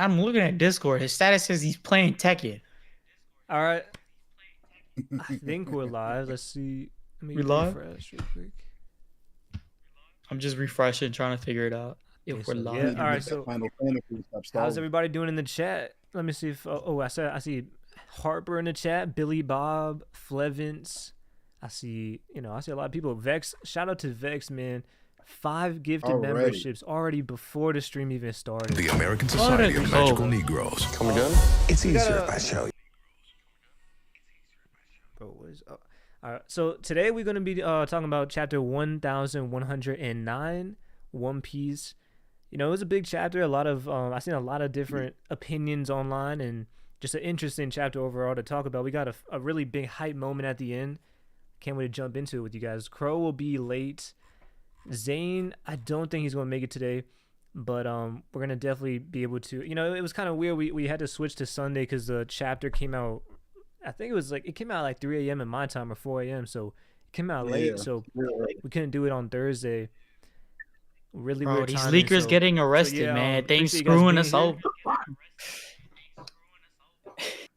I'm looking at Discord. His status says he's playing Tekken. All right. I think we're live. Let's see. Let me We live? refresh real quick. I'm just refreshing, trying to figure it out Okay, if we're so, live. yeah. All right. So, Final Fantasy stop how's stalling. everybody doing in the chat? Let me see if. I see Harper in the chat. Billy Bob, Flevance. I see a lot of people. Vex. Shout out to Vex, man. 5 gifted Already. memberships already before the stream even started. The American Society of Magical Negroes. Come again? It's easier if I show you. Bro, what is up? All right, so today we're going to be talking about chapter 1109, One Piece. You know, it was a big chapter. A lot of I've seen a lot of different opinions online, and just an interesting chapter overall to talk about. We got a really big hype moment at the end. Can't wait to jump into it with you guys. Krow will be late. Zane, I don't think he's going to make it today, but we're going to definitely be able to. You know, it was kind of weird. We had to switch to Sunday because the chapter came out. I think it came out like 3 a.m. in my time or 4 a.m. So it came out late, so we couldn't do it on Thursday. Really Bro, weird these timing, leakers getting arrested, man. They ain't screwing us over.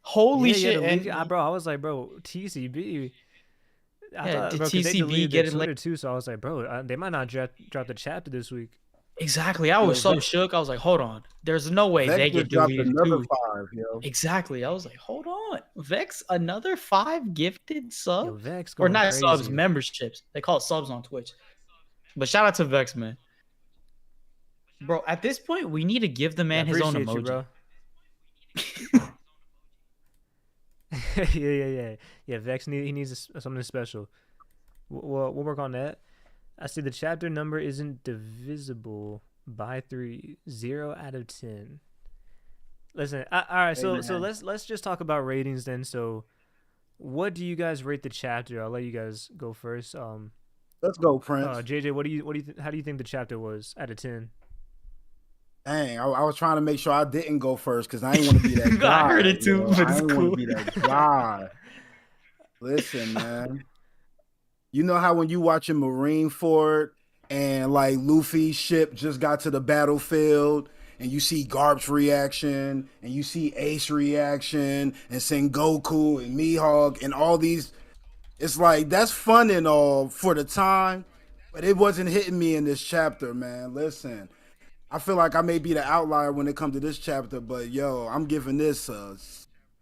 Holy shit. Bro, I was like, bro, TCB. Yeah, the 'cause they TCB deleted getting their Twitter too, so I was like, bro, they might not drop the chapter this week. Exactly. I was so shook. I was like, hold on. There's no way Vex they get dropped deleted another too. 5, yo. Exactly. I was like, hold on. Vex, another 5 gifted subs? Yo, Vex Or going not crazy. subs, memberships. They call it subs on Twitch. But shout out to Vex, man. Bro, at this point, we need to give the man his own appreciate emoji. You, bro. Yeah. Vex needs something special. We'll work on that. I see the chapter number isn't divisible by 3. 0 out of 10. Listen, all right. So let's just talk about ratings then. So, what do you guys rate the chapter? I'll let you guys go first. Let's go, Prince. JJ, how do you think the chapter was out of 10? Dang, I was trying to make sure I didn't go first because I didn't want to be that guy. I heard it too, but it's I didn't cool. want to be that guy. Listen, man. You know how when you watching Marineford and like Luffy's ship just got to the battlefield and you see Garp's reaction and you see Ace reaction and Sengoku and Mihawk and all these, it's like that's fun and all for the time, but it wasn't hitting me in this chapter, man. Listen, I feel like I may be the outlier when it comes to this chapter, but yo, I'm giving this a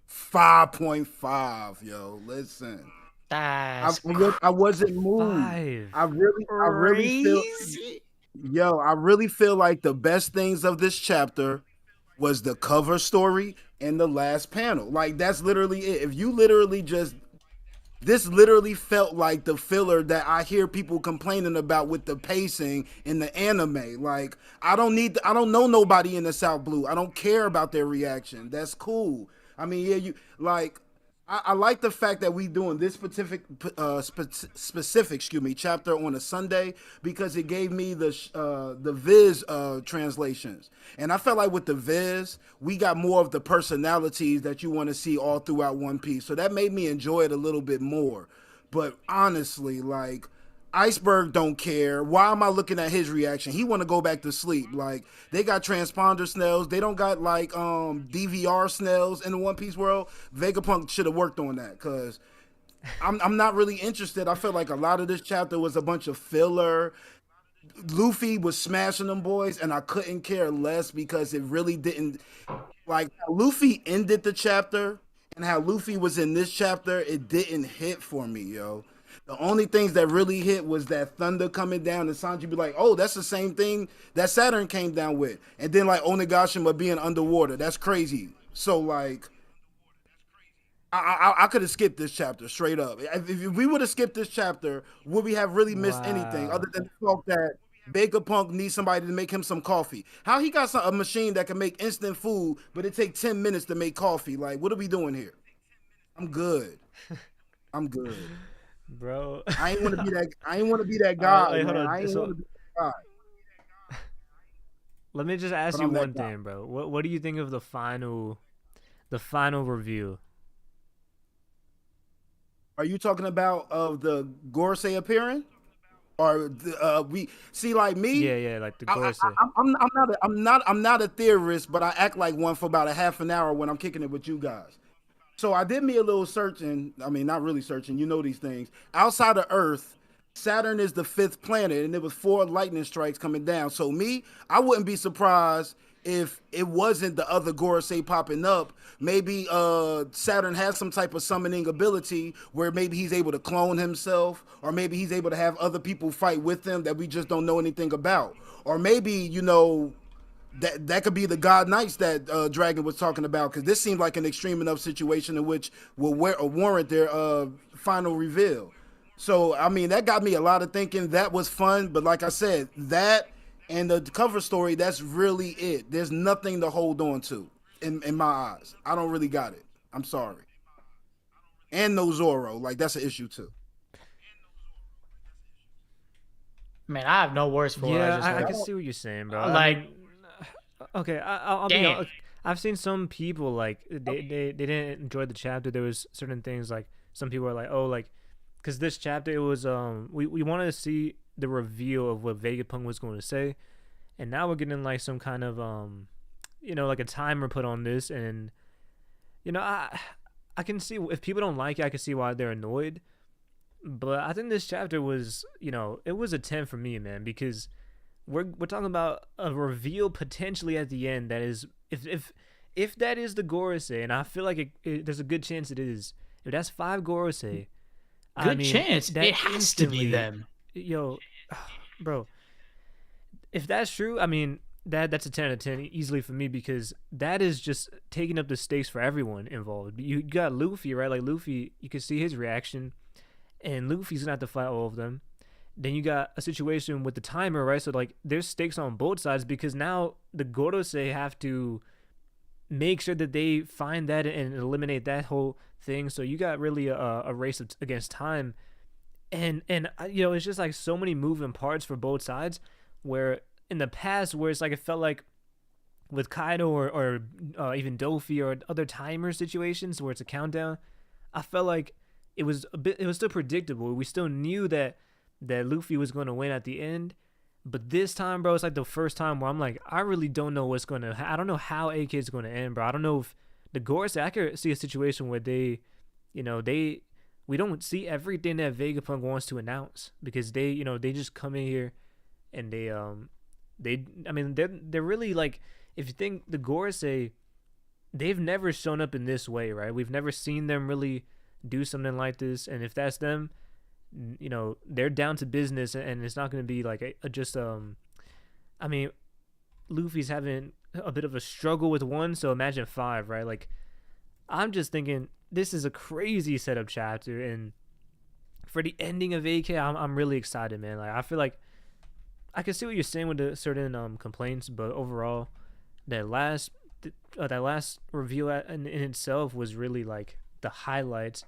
5.5, yo. Listen. I wasn't moved. 5. I really feel like the best things of this chapter was the cover story and the last panel. Like that's literally it. If you literally this literally felt like the filler that I hear people complaining about with the pacing in the anime. Like I don't know nobody in the South Blue. I don't care about their reaction. That's cool. I mean, yeah, you like. I like the fact that we doing this specific chapter on a Sunday because it gave me the Viz translations, and I felt like with the Viz we got more of the personalities that you want to see all throughout One Piece, so that made me enjoy it a little bit more. But honestly, like Iceberg don't care. Why am I looking at his reaction? He want to go back to sleep. Like they got transponder snails. They don't got like DVR snails in the One Piece world. Vegapunk should have worked on that because I'm not really interested. I feel like a lot of this chapter was a bunch of filler. Luffy was smashing them boys, and I couldn't care less because it really didn't. Like how Luffy ended the chapter and how Luffy was in this chapter, it didn't hit for me, yo. The only things that really hit was that thunder coming down and Sanji be like, oh, that's the same thing that Saturn came down with. And then like Onigashima being underwater. That's crazy. So like, I could have skipped this chapter straight up. If we would have skipped this chapter, would we have really missed anything other than the fact that Vegapunk needs somebody to make him some coffee? How he got a machine that can make instant food, but it takes 10 minutes to make coffee? Like, what are we doing here? I'm good. Bro, I ain't want to be that guy. Wait, hold on. I ain't want to be that guy. Let me just ask you one thing, bro. What do you think of the final review? Are you talking about of the Goresei appearing? or we see like me. Yeah, like the Goresei. I'm not a theorist, but I act like one for about a half an hour when I'm kicking it with you guys. So I did me a little searching. I mean, not really searching. You know these things. Outside of Earth, Saturn is the 5th planet, and there was 4 lightning strikes coming down. So I wouldn't be surprised if it wasn't the other Gorosei popping up. Maybe Saturn has some type of summoning ability where maybe he's able to clone himself, or maybe he's able to have other people fight with him that we just don't know anything about. Or maybe, that could be the God Knights that Dragon was talking about, because this seemed like an extreme enough situation in which will warrant their final reveal. So, I mean, that got me a lot of thinking. That was fun, but like I said, that and the cover story, that's really it. There's nothing to hold on to in my eyes. I don't really got it. I'm sorry. And no Zoro. Like, that's an issue, too. Man, I have no words for what I just heard. I can see what you're saying, bro. Like, okay, I'll be honest. I've seen some people like they didn't enjoy the chapter. There was certain things like some people are like, oh, like, because this chapter it was we wanted to see the reveal of what Vegapunk was going to say, and now we're getting like some kind of like a timer put on this, and I can see if people don't like it, I can see why they're annoyed. But I think this chapter was, it was a 10 for me, man, because we're talking about a reveal potentially at the end that is, if that is the Goresei, and I feel like there's a good chance it is. If that's 5 Goresei, chance it has to be them. Yo, bro, if that's true, I mean that's a 10 out of 10 easily for me, because that is just taking up the stakes for everyone involved. You got Luffy, right? Like Luffy, you can see his reaction. And Luffy's gonna have to fight all of them. Then you got a situation with the timer, right? So like there's stakes on both sides, because now the Gorosei have to make sure that they find that and eliminate that whole thing. So you got really a race against time, and it's just like so many moving parts for both sides. Where in the past, where it's like it felt like with Kaido or even Dofi or other timer situations where it's a countdown, I felt like it was still predictable. We still knew that Luffy was going to win at the end. But this time, bro, it's like the first time where I'm like, I really don't know what's going to I don't know how AK is going to end, bro. I don't know if the Goresei, I could see a situation where we don't see everything that Vegapunk wants to announce, because they just come in here and they're really like, if you think the Goresei, they've never shown up in this way, right? We've never seen them really do something like this, and if that's them, they're down to business, and it's not going to be like Luffy's having a bit of a struggle with 1, so imagine 5, right? Like, I'm just thinking this is a crazy setup chapter, and for the ending of AK, I'm really excited, man. Like, I feel like I can see what you're saying with the certain complaints, but overall, that last reveal in itself was really like the highlights.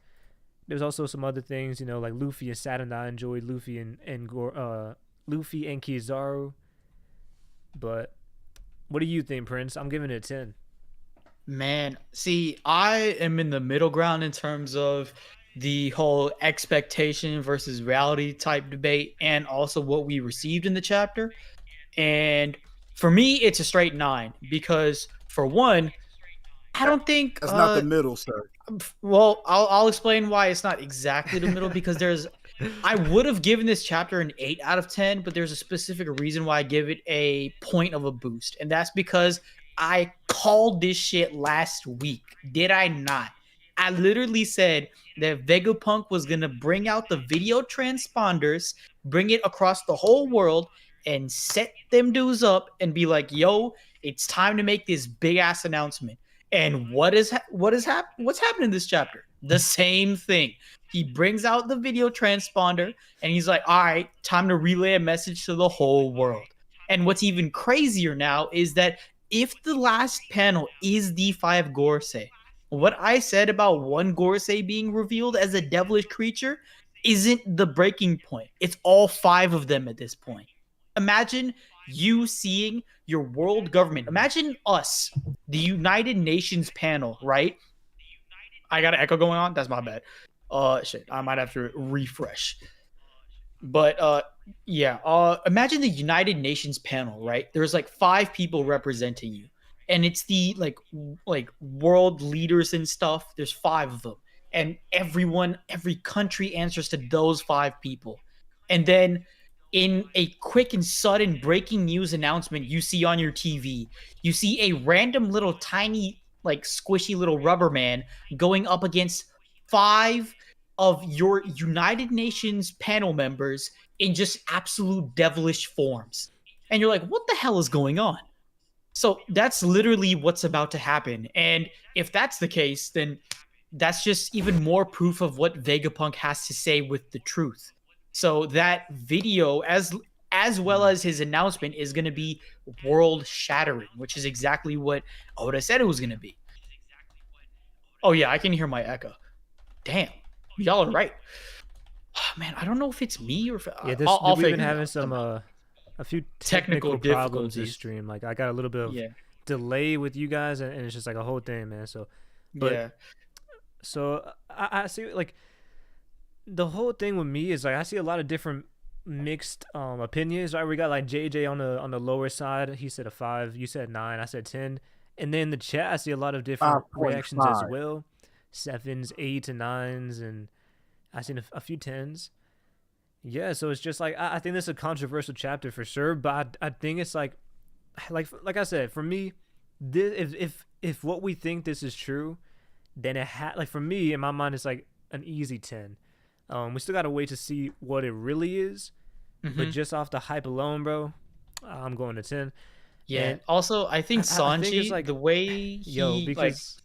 There's also some other things, like Luffy and Saturn. I enjoyed Luffy and Kizaru. But what do you think, Prince? I'm giving it a 10. Man, see, I am in the middle ground in terms of the whole expectation versus reality type debate, and also what we received in the chapter. And for me, it's a straight 9, because for one, I don't think that's not the middle, sir. Well, I'll explain why it's not exactly the middle, because I would have given this chapter an 8 out of 10, but there's a specific reason why I give it a point of a boost, and that's because I called this shit last week. Did I not? I literally said that Vegapunk was gonna bring out the video transponders, bring it across the whole world, and set them dudes up and be like, "Yo, it's time to make this big ass announcement." And what's happening in this chapter? The same thing. He brings out the video transponder and he's like, all right, time to relay a message to the whole world. And what's even crazier now is that if the last panel is the 5 Goresei, what I said about 1 Goresei being revealed as a devilish creature isn't the breaking point. It's all 5 of them at this point. Imagine you seeing your world government. Imagine us, the United Nations panel, right? I got an echo going on. That's my bad. Shit, I might have to refresh. But Yeah. Imagine the United Nations panel, right? There's like 5 people representing you, and it's the like world leaders and stuff. There's 5 of them, and every country answers to those 5 people. And then in a quick and sudden breaking news announcement you see on your TV, you see a random little tiny like squishy little rubber man going up against 5 of your United Nations panel members in just absolute devilish forms. And you're like, what the hell is going on? So that's literally what's about to happen. And if that's the case, then that's just even more proof of what Vegapunk has to say with the truth. So that video, as well as his announcement, is going to be world shattering, which is exactly what Oda said it was going to be. Oh yeah, I can hear my echo. Damn, y'all are right. Oh, man, I don't know if it's me or if Yeah, I'll we've been figure it having out some somehow. a few Technical technical problems this difficulties. stream. Like I got a little bit of Yeah, delay with you guys, and it's just like a whole thing, man. So, but yeah. I see like the whole thing with me is like I see a lot of different mixed opinions. Right, we got like JJ on the lower side. He said a 5. You said 9. I said 10. And then in the chat, I see a lot of different reactions as 5.5. well. 7s, 8s, and 9s, and I seen a few 10s. Yeah, so it's just like I think this is a controversial chapter for sure, but I think it's like I said, for me, this, if what we think this is true, then like for me in my mind it's like an easy 10. We still gotta wait to see what it really is, but Hmm. just off the hype alone, bro, I'm going to 10. Yeah. And Also, I think I think it's Sanji, like the way yo he like because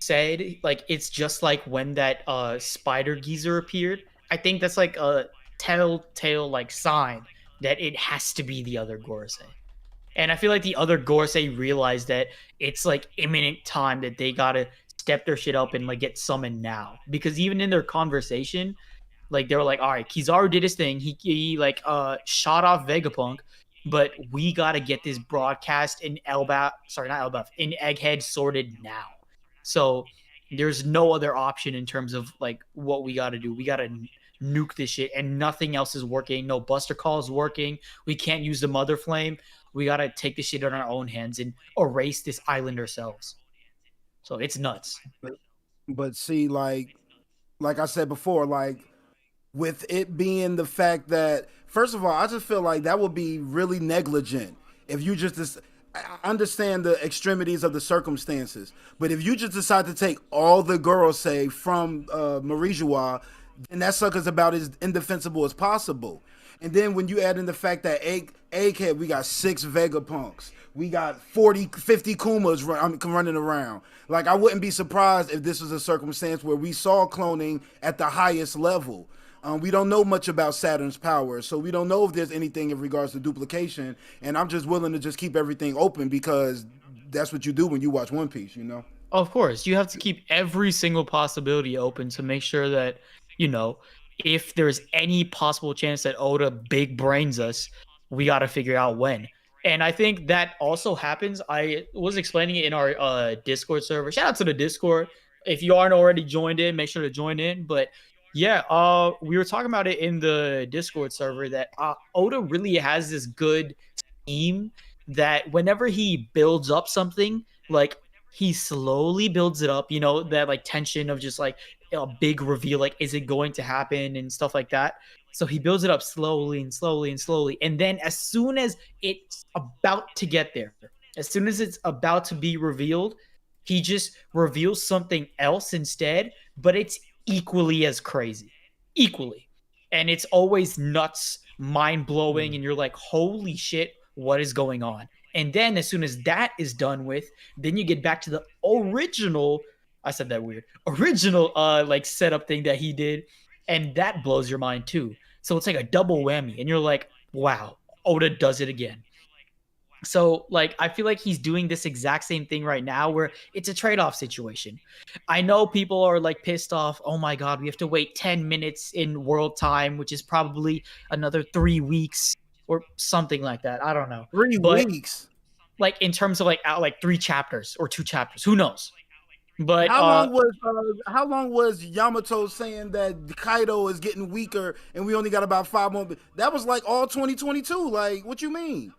said, like it's just like when that spider geezer appeared. I think that's like a telltale like sign that it has to be the other Gorosei. And I feel like the other Goresei realized that it's like imminent time that they gotta step their shit up and like get summoned now. Because even in their conversation, like they were like, all right, Kizaru did his thing. He like shot off Vegapunk, but we gotta get this broadcast in Elbaf, sorry, not Elbaf, in Egghead sorted now. So there's no other option in terms of like what we gotta do. We gotta nuke this shit, and nothing else is working. No Buster Call is working. We can't use the Mother Flame. We gotta take this shit on our own hands and erase this island ourselves. So it's nuts. But see, like I said before, like with it being the fact that first of all, I just feel like that would be really negligent if you just I understand the extremities of the circumstances, but if you just decide to take all the Gorosei from Marijois, then that sucker's about as indefensible as possible. And then when you add in the fact that Egghead, we got 6 Vegapunks. We got 40, 50 Kumas running around. Like, I wouldn't be surprised if this was a circumstance where we saw cloning at the highest level. We don't know much about Saturn's power, so we don't know if there's anything in regards to duplication. And I'm just willing to just keep everything open because that's what you do when you watch One Piece, you know? Of course, you have to keep every single possibility open to make sure that, you know, if there's any possible chance that Oda big brains us, we got to figure out when. And I think that also happens. I was explaining it in our Discord server. Shout out to the Discord. If you aren't already joined in, make sure to join in. But yeah, we were talking about it in the Discord server that Oda really has this good scheme that whenever he builds up something, like he slowly builds it up, you know, that like tension of just like a big reveal, like is it going to happen and stuff like that. So he builds it up slowly and slowly and slowly. And then as soon as it's about to get there, as soon as it's about to be revealed, he just reveals something else instead, but it's equally as crazy. Equally. And it's always nuts, mind blowing, and you're like, holy shit, what is going on? And then as soon as that is done with, then you get back to the original, I said that weird, original like setup thing that he did, and that blows your mind too. So it's like a double whammy, and you're like, wow, Oda does it again. So like I feel like he's doing this exact same thing right now where it's a trade-off situation. I know people are like pissed off, oh my god, we have to wait 10 minutes in world time, which is probably another 3 weeks or something like that. I don't know. Three But weeks. like in terms of like 3 chapters or 2 chapters, who knows? But how long was Yamato saying that Kaido is getting weaker and we only got about 5 more? That was like all 2022. Like, what you mean?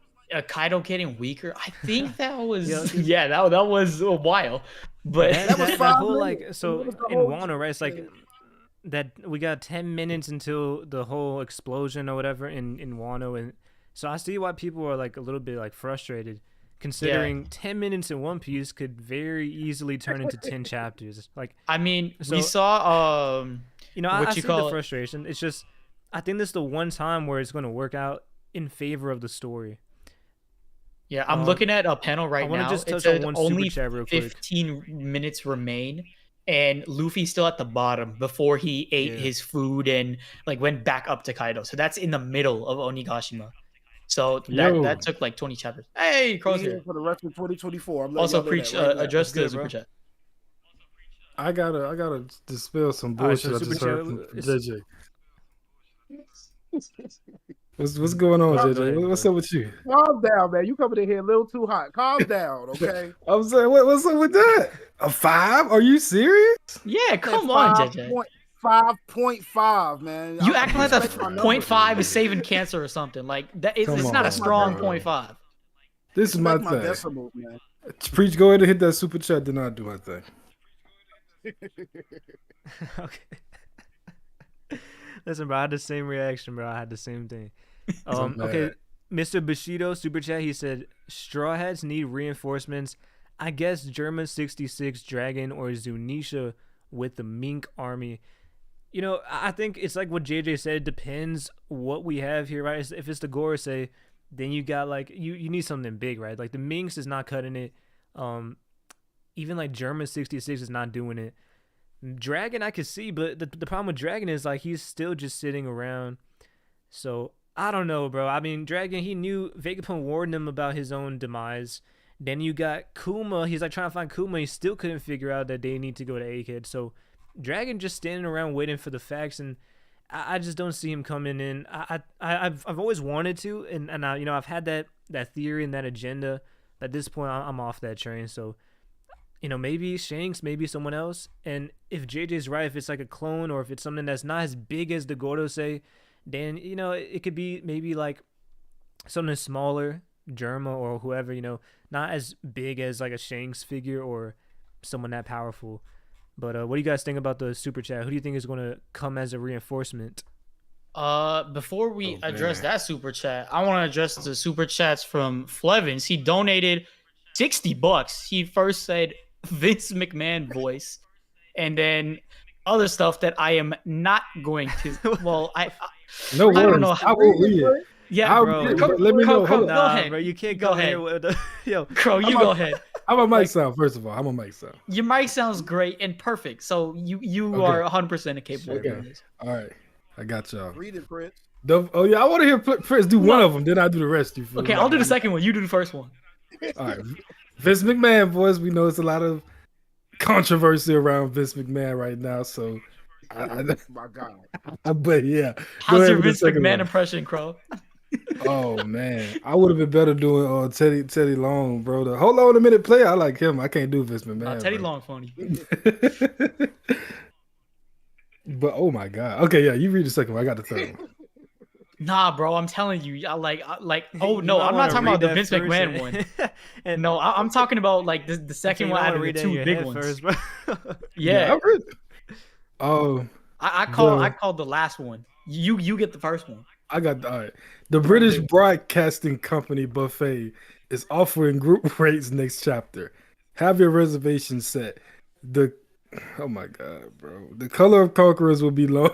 Kaido getting weaker. I think that was Yeah, that was a while. But That was that 5 whole minutes. like so That was the in whole- Wano, right? It's like that we got 10 minutes until the whole explosion or whatever in Wano, and so I see why people are like a little bit like frustrated, considering 10 minutes in One Piece could very easily turn into 10 chapters. Like, I mean, So- we saw I what you see the call it? frustration. It's just I think this is the one time where it's going to work out in favor of the story. Yeah, I'm looking at a panel right wanna now. just It touch on said one super only chat real quick. 15 minutes remain, and Luffy's still at the bottom before he ate Yeah. his food and like went back up to Kaido. So that's in the middle of Onigashima. So that took like 20 chapters. Hey, Crow's Be here. for the rest of 2024. I'm letting Also, y'all know preach that right now. address good, the super bro. chat. I gotta dispel some All right, bullshit so I just Super heard Chat, from it's- JJ. What's going on, Go JJ? ahead, What's bro. up with you? Calm down, man. You coming in here a little too hot. Calm down, okay? I'm saying, what's up with that? A 5? Are you serious? Yeah, come on, JJ. 5.5, man. You I act like the respect my numbers. 0.5 is saving cancer or something. Like that, it's Come not a on, strong bro. 0.5. This is my Respect my thing. decimals, man. Preach, go ahead and hit that super chat, then I'll do my thing. Okay. Listen, bro, I had the same reaction, bro. I had the same thing. I'm Okay, mad. Mr. Bushido super chat. He said, "Straw Hats need reinforcements. I guess German 66 Dragon or Zunisha with the Mink army." You know, I think it's like what JJ said. It depends what we have here, right? If it's the Goresei, then you got like you need something big, right? Like the Minks is not cutting it. Even like German 66 is not doing it. Dragon I could see, but the problem with Dragon is like he's still just sitting around. So I don't know, bro. I mean, Dragon, he knew Vegapunk warned him about his own demise. Then you got Kuma. He's like trying to find Kuma. He still couldn't figure out that they need to go to Egghead. So Dragon just standing around waiting for the facts, and I just don't see him coming in. I've always wanted to, and I, I've had that theory and that agenda. At this point, I'm off that train. So maybe Shanks, maybe someone else. And if JJ's right, if it's like a clone or if it's something that's not as big as the Gorosei, then, it could be maybe like something smaller, Germa or whoever, not as big as like a Shanks figure or someone that powerful. But what do you guys think about the super chat? Who do you think is going to come as a reinforcement? Before we address that super chat, I want to address the super chats from Flevins. He donated $60. He first said Vince McMahon voice, and then other stuff that I am not going to. Well, No I don't worries. know. I will read it. Yeah, I'll bro, read it, Crow, but let me know. Crow, Hold go on. ahead. Bro, you can't Go come ahead. here with yo. Crow, you go ahead. How my mic sound? First of all, how my mic sound? Your mic sounds great and perfect, so you Okay. are 100% capable of Okay. doing this. All right, I got y'all. Read it, Prince. Oh yeah, I want to hear Prince do one of them, then I do the rest. You feel Okay, me? I'll do the second one. You do the first one. All right, Vince McMahon voice. We know it's a lot of controversy around Vince McMahon right now, so My God. but yeah. Go How's ahead your with the Vince second McMahon one. impression, Crow? Oh man, I would have been better doing Teddy Long, bro. The hold on a minute player, I like him. I can't do Vince McMahon. Teddy bro. Long funny. But oh my god. Okay, yeah, you read the second one. I got the third one. Nah, bro, I'm telling you, I like. Oh You no, might I'm not wanna talking read about the that Vince first McMahon and- one. and No, I'm talking about like the second you one might out wanna of the read that in two your big head ones. first, bro. Yeah, I read it. Oh, I called the last one. You get the first one. I got all right. The British Broadcasting Company buffet is offering group rates next chapter. Have your reservations set. Oh my god, bro. The color of conquerors will be low.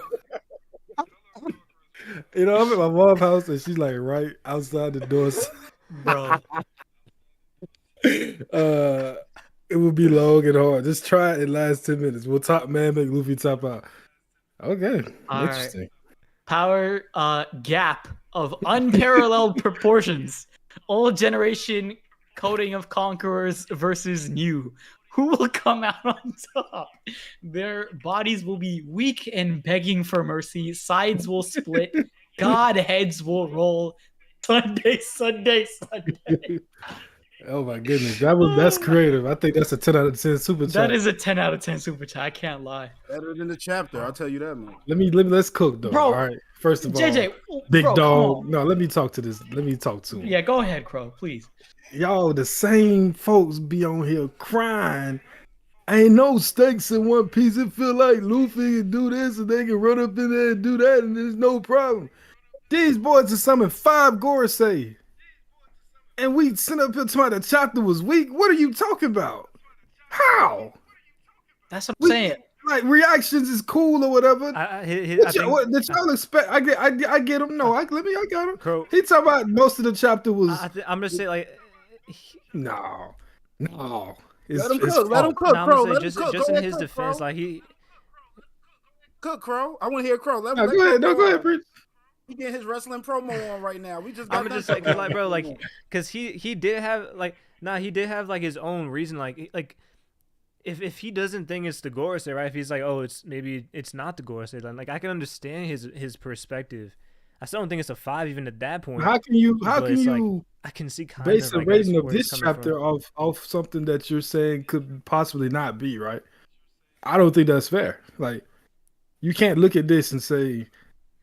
I'm at my mom's house and she's like right outside the door. Bro. It will be long and hard. Just try it in last 10 minutes. Will top man make Luffy top out? Okay, All right. interesting. Power gap of unparalleled proportions. Old generation coding of conquerors versus new. Who will come out on top? Their bodies will be weak and begging for mercy. Sides will split. God heads will roll. Sunday. Oh my goodness, that's creative. I think that's a 10 out of 10 super chat. That is a 10 out of 10 super chat. I can't lie. Better than the chapter, I'll tell you that much. Let's cook though. Bro, all right. First of all, JJ, big bro, dog. No, let me talk to this. Let me talk to him. Yeah, go ahead, Krow, please. Y'all, the same folks be on here crying. Ain't no stakes in One Piece. It feel like Luffy can do this and they can run up in there and do that, and there's no problem. These boys are summoned 5 Gorosei. And we sent up here talking the chapter was weak. What are you talking about? How? That's what I'm saying. Like reactions is cool or whatever. What did y'all expect? I get him. No, I got him. Krow, He talking about most of the chapter was. I'm gonna say like, no. Let him cook, Krow. Just in his defense, like he. Cook, Krow. I want to hear Krow. Go ahead. No, go ahead, Preach. He getting his wrestling promo on right now. We just got I'm just like, bro, like, cause he did have like, he did have like his own reason, like, if he doesn't think it's the Goresei, right? If he's like, oh, maybe it's not the Goresei, then like I can understand his perspective. I still don't think it's a 5 even at that point. How can you like, I can see kind base of a like, rating of this chapter off something that you're saying could possibly not be, right? I don't think that's fair. Like, you can't look at this and say,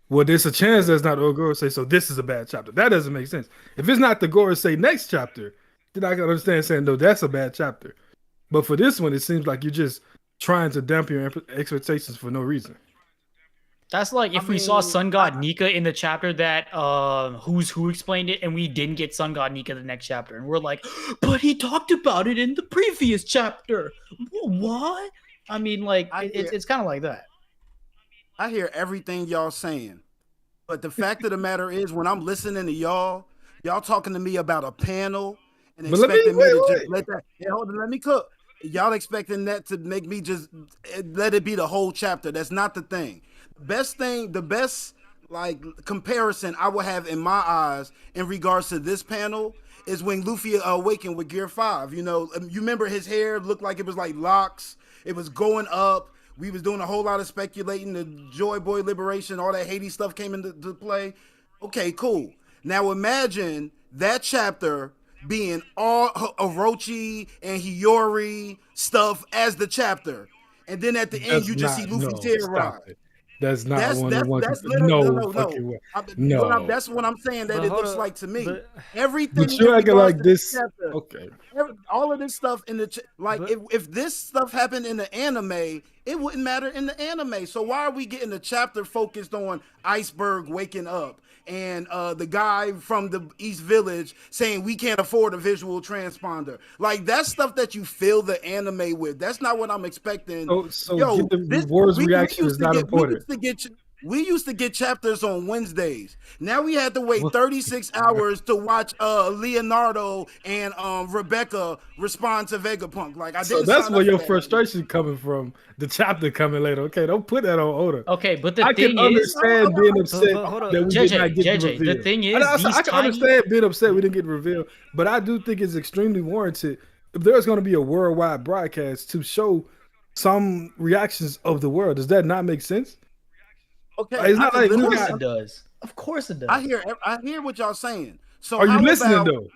well, there's a chance that's not the Gorosei, so this is a bad chapter. That doesn't make sense. If it's not the Gorosei next chapter, then I can understand saying, no, that's a bad chapter. But for this one, it seems like you're just trying to dampen your expectations for no reason. That's like if we saw Sun God Nika in the chapter that Who's Who explained it, and we didn't get Sun God Nika the next chapter, and we're like, but he talked about it in the previous chapter. What? I mean, like, it's kind of like that. I hear everything y'all saying, but the fact of the matter is, when I'm listening to y'all talking to me about a panel and expecting me to just let that. Yeah, hold on, let me cook. Y'all expecting that to make me just let it be the whole chapter. That's not the thing. The best like comparison I would have in my eyes in regards to this panel is when Luffy awakened with Gear 5. You know, you remember his hair looked like it was like locks. It was going up. We was doing a whole lot of speculating. The Joy Boy liberation, all that Haiti stuff came into play. Okay, cool. Now imagine that chapter being all Orochi and Hiyori stuff as the chapter, and then at the end you just see Luffy's hair rise. That's not that's no. That's what I'm saying that it looks like to me. Everything. But you're acting like this. Chapter, okay. All of this stuff in the if this stuff happened in the anime, it wouldn't matter in the anime. So why are we getting a chapter focused on Iceberg waking up and the guy from the East Village saying we can't afford a visual transponder? Like, that's stuff that you fill the anime with. That's not what I'm expecting. So get the words reaction is not important. We used to get chapters on Wednesdays. Now we had to wait 36 hours to watch Leonardo and Rebecca respond to Vegapunk. Like, so that's where your frustration coming from. The chapter coming later. Okay, don't put that on Oda. Okay, but the I thing can understand being upset that we did not get the reveal. The thing is, I can understand being upset we didn't get revealed, but I do think it's extremely warranted if there's going to be a worldwide broadcast to show some reactions of the world. Does that not make sense? Okay, it's not like of course it does. Of course it does. I hear what y'all saying. So are you listening though?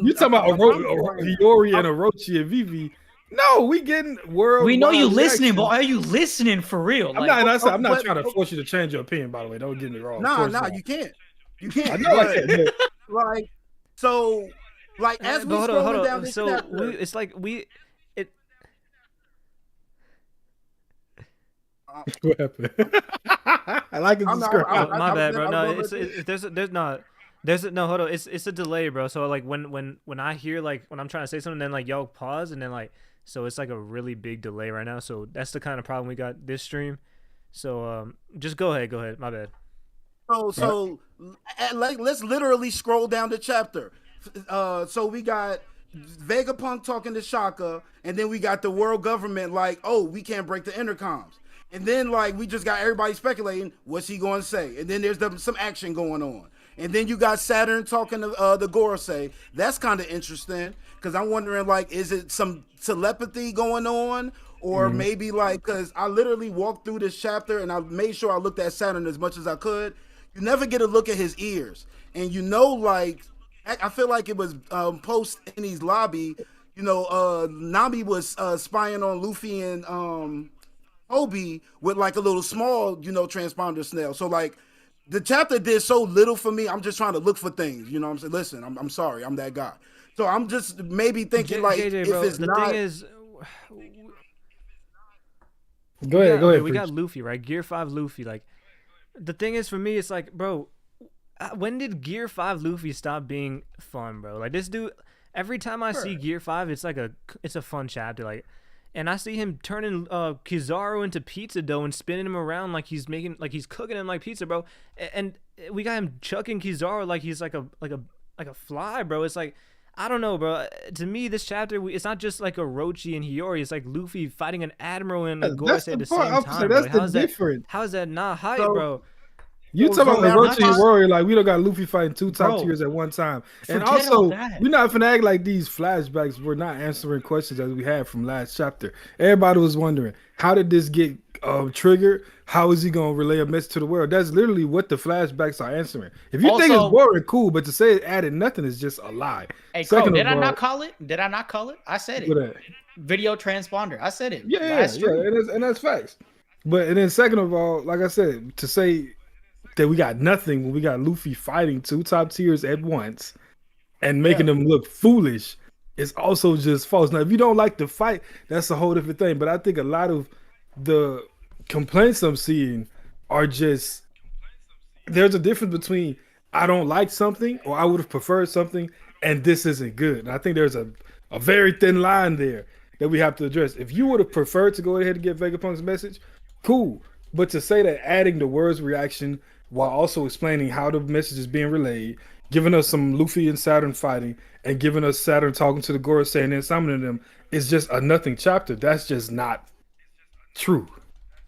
You talking about Hiyori and Orochi and Vivi? No, we getting world. We know you listening, but are you listening for real? I'm not trying to force you to change your opinion. By the way, don't get me wrong. No, you can't. You can't. I know I can't. Like, so, like as we scrolling down this chapter, it's like what happened? I like it. My bad, bro. No, there's no hold on. It's a delay, bro. So like when I hear like when I'm trying to say something, then like y'all pause and then like so it's like a really big delay right now. So that's the kind of problem we got this stream. So just go ahead. My bad. So like let's literally scroll down the chapter. So we got Vegapunk talking to Shaka, and then we got the world government like, oh, we can't break the intercoms. And then, like, we just got everybody speculating, what's he going to say? And then there's some action going on. And then you got Saturn talking to the Gorosei. That's kind of interesting, because I'm wondering, like, is it some telepathy going on? Or maybe, like, because I literally walked through this chapter, and I made sure I looked at Saturn as much as I could. You never get a look at his ears. And you know, like, I feel like it was post Eni's lobby. You know, Nami was spying on Luffy and Obi with like a little small, you know, transponder snail. So like the chapter did so little for me. I'm just trying to look for things. You know what I'm saying? Listen, I'm sorry, I'm that guy. So I'm just maybe thinking like JJ, if bro, it's the not. thing is, Go ahead. we got Preach. Luffy, right? Gear 5 Luffy. Like, the thing is, for me, it's like, bro, when did Gear 5 Luffy stop being fun, bro? Like, this dude, every time I see Gear 5, it's like it's a fun chapter. Like, and I see him turning Kizaru into pizza dough and spinning him around like he's cooking him like pizza, bro. And we got him chucking Kizaru like he's like a fly, bro. It's like, I don't know, bro. To me, this chapter, it's not just like Orochi and Hiyori. It's like Luffy fighting an Admiral and a Goresei at the same time. That's bro. Like, the difference. How is that not hype, So, bro? You talking about man, Orochi and I- Warrior, like we don't got Luffy fighting two top Bro, tiers at one time. And forget all also, that. we're not finna act like these flashbacks were not answering questions as we had from last chapter. Everybody was wondering, how did this get triggered? How is he gonna relay a message to the world? That's literally what the flashbacks are answering. If you think Also- it's boring, cool, but to say it added nothing is just a lie. Hey, Second Krow, did of I all- not call it? Did I not call it? I said Look it. at that. Video transponder. I said it. Yeah, last stream. and that's facts. But and then second of all, like I said, to say that we got nothing when we got Luffy fighting two top tiers at once and making them look foolish is also just false. Now, if you don't like the fight, that's a whole different thing. But I think a lot of the complaints I'm seeing are just there's a difference between I don't like something or I would have preferred something and this isn't good. And I think there's a very thin line there that we have to address. If you would have preferred to go ahead and get Vegapunk's message, cool. But to say that adding the words reaction while also explaining how the message is being relayed, giving us some Luffy and Saturn fighting, and giving us Saturn talking to the Gorosei and then summoning them is just a nothing chapter. That's just not true.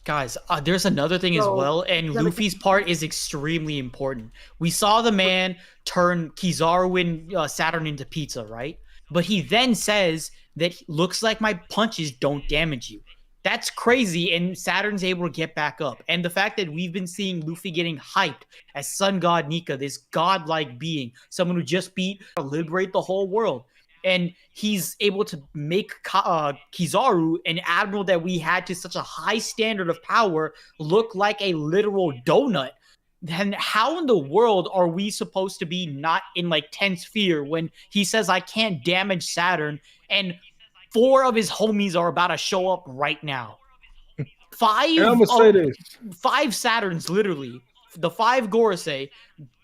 Guys, there's another thing as well, and Luffy's part is extremely important. We saw the man turn Kizaru and Saturn into pizza, right? But he then says that looks like my punches don't damage you. That's crazy, and Saturn's able to get back up. And the fact that we've been seeing Luffy getting hyped as Sun God Nika, this godlike being, someone who just beat liberate the whole world. And he's able to make Kizaru, an admiral that we had to such a high standard of power, look like a literal donut. Then how in the world are we supposed to be not in like tense fear when he says I can't damage Saturn and 4 of his homies are about to show up right now? 5 And I'm gonna say this. 5 Saturns, literally. The 5 Goresei,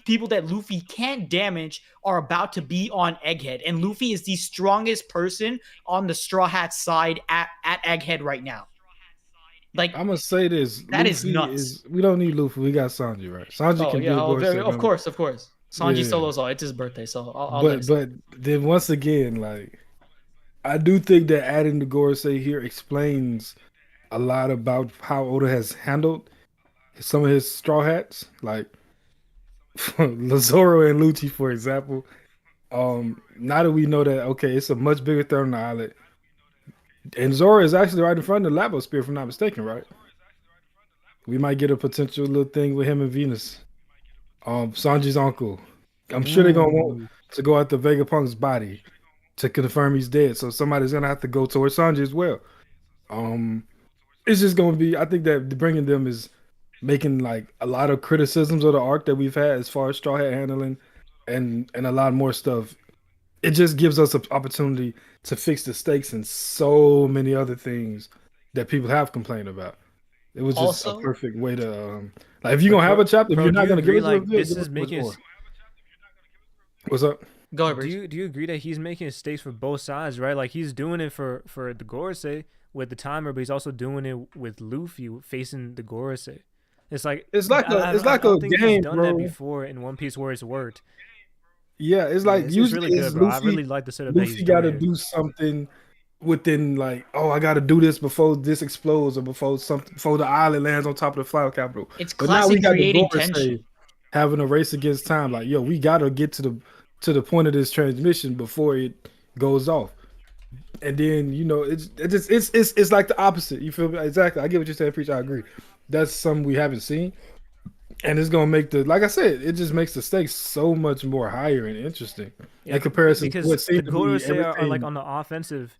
people that Luffy can't damage, are about to be on Egghead. And Luffy is the strongest person on the Straw Hat side at Egghead right now. Like, I'm gonna say this. That is nuts. We don't need Luffy. We got Sanji, right? Sanji can be a Gorosei of course. Sanji Yeah. Solo's all. It's his birthday, so I'll let it but then once again, like I do think that adding the Gorosei here explains a lot about how Oda has handled some of his Straw Hats, like Lazoro and Lucci, for example. Now that we know that, okay, it's a much bigger threat on the island, and Zoro is actually right in front of the Labo Spear, if I'm not mistaken, right? We might get a potential little thing with him and Venus. Sanji's uncle. I'm sure they're gonna want to go after Vegapunk's body to confirm he's dead. So somebody's gonna have to go towards Sanji as well. It's just gonna be. I think that bringing them is making like a lot of criticisms of the arc that we've had as far as Straw Hat handling, and a lot more stuff. It just gives us an opportunity to fix the stakes and so many other things that people have complained about. It was just Also- a perfect way to like if you're gonna have a chapter, if Bro, you're do not you gonna give agree, us a like, reveal, this give is us making more. us- What's up? Go ahead, Do Bruce. you agree that he's making stakes for both sides, right? Like he's doing it for the Goresei with the timer, but he's also doing it with Luffy facing the Goresei. It's like It's like I a don't think game, he's done that bro. before in One Piece where it's worked. Yeah, it's like It's usually really it's good, bro. I Luffy. really like the setup that Luffy he's got to doing. do something within like, oh, I got to do this before this explodes or before the island lands on top of the flower capital. It's But now we classic got the creating Goresei tension. having a race against time. Like, yo, we got to get to the point of this transmission before it goes off. And then it's like the opposite. You feel me? Exactly. I get what you're saying, Preach. I agree. That's something we haven't seen. And it's gonna make like I said, it just makes the stakes so much more higher and interesting Yeah, in comparison to because what the seemed to be Gorosei are like everything. on the offensive.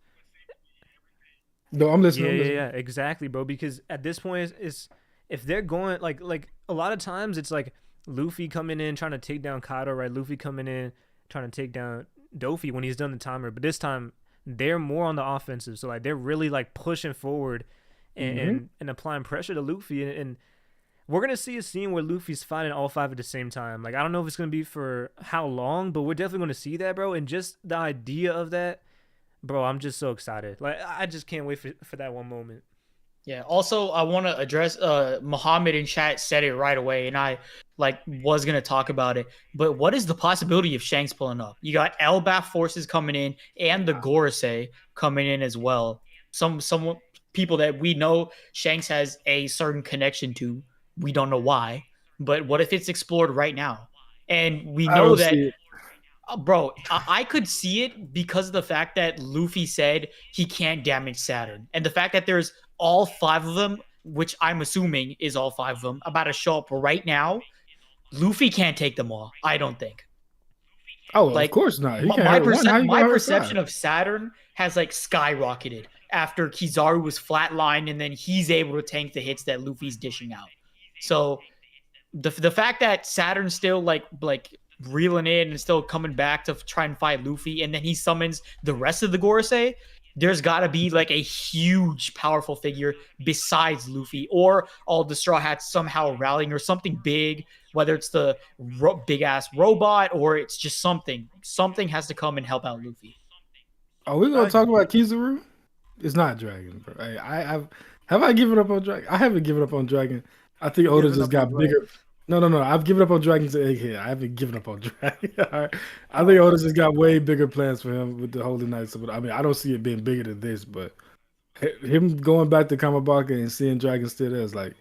No, I'm listening. Yeah, I'm yeah, listening. yeah, exactly, bro. Because at this point, is if they're going like a lot of times it's like Luffy coming in trying to take down Kaido, right? Luffy coming in trying to take down Dofi when he's done the timer. But this time they're more on the offensive, so like they're really like pushing forward and Hmm. and applying pressure to Luffy, and we're gonna see a scene where Luffy's fighting all five at the same time. Like I don't know if it's gonna be for how long, but we're definitely gonna see that, bro. And just the idea of that, bro, I'm just so excited. Like I just can't wait for that one moment. Yeah. Also, I want to address Muhammad in chat said it right away, and I was gonna talk about it. But what is the possibility of Shanks pulling up? You got Elbaf forces coming in and the Goresei coming in as well. Some people that we know Shanks has a certain connection to. We don't know why. But what if it's explored right now? And we I know don't that see it. Bro, I could see it because of the fact that Luffy said he can't damage Saturn. And the fact that there's all five of them, which I'm assuming is all five of them, about to show up right now. Luffy can't take them all, I don't think. Oh, of Like course not. He can't hurt one. How you my gonna hurt perception five? of Saturn has skyrocketed after Kizaru was flatlined and then he's able to tank the hits that Luffy's dishing out. So the fact that Saturn's still like reeling in and still coming back to try and fight Luffy, and then he summons the rest of the Gorosei, there's got to be like a huge, powerful figure besides Luffy, or all the Straw Hats somehow rallying, or something big, whether it's the big ass robot or it's just something. Something has to come and help out Luffy. Are we gonna talk about Kizaru? It's not Dragon, bro. Have I given up on Dragon? I haven't given up on Dragon. I think Oda Giving just up on got bigger. No. I've given up on Dragon's Egghead. I haven't given up on Dragon. All right. I think Oda just got way bigger plans for him with the Holy Knights. I mean, I don't see it being bigger than this, but him going back to Kamabaka and seeing Dragon still there is like,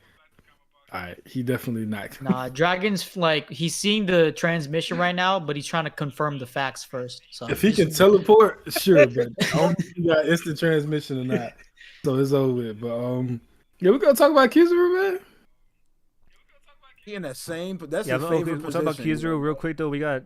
all right, he definitely not. Nah, Dragon's he's seeing the transmission right now, but he's trying to confirm the facts first. So If he can teleport, sure, but I don't think he got instant transmission or not. So it's over with. But yeah, we're gonna talk about Kizaru, man. He in that same, but that's Yeah, his okay, favorite we'll talk about position. Kizaru real quick though. We got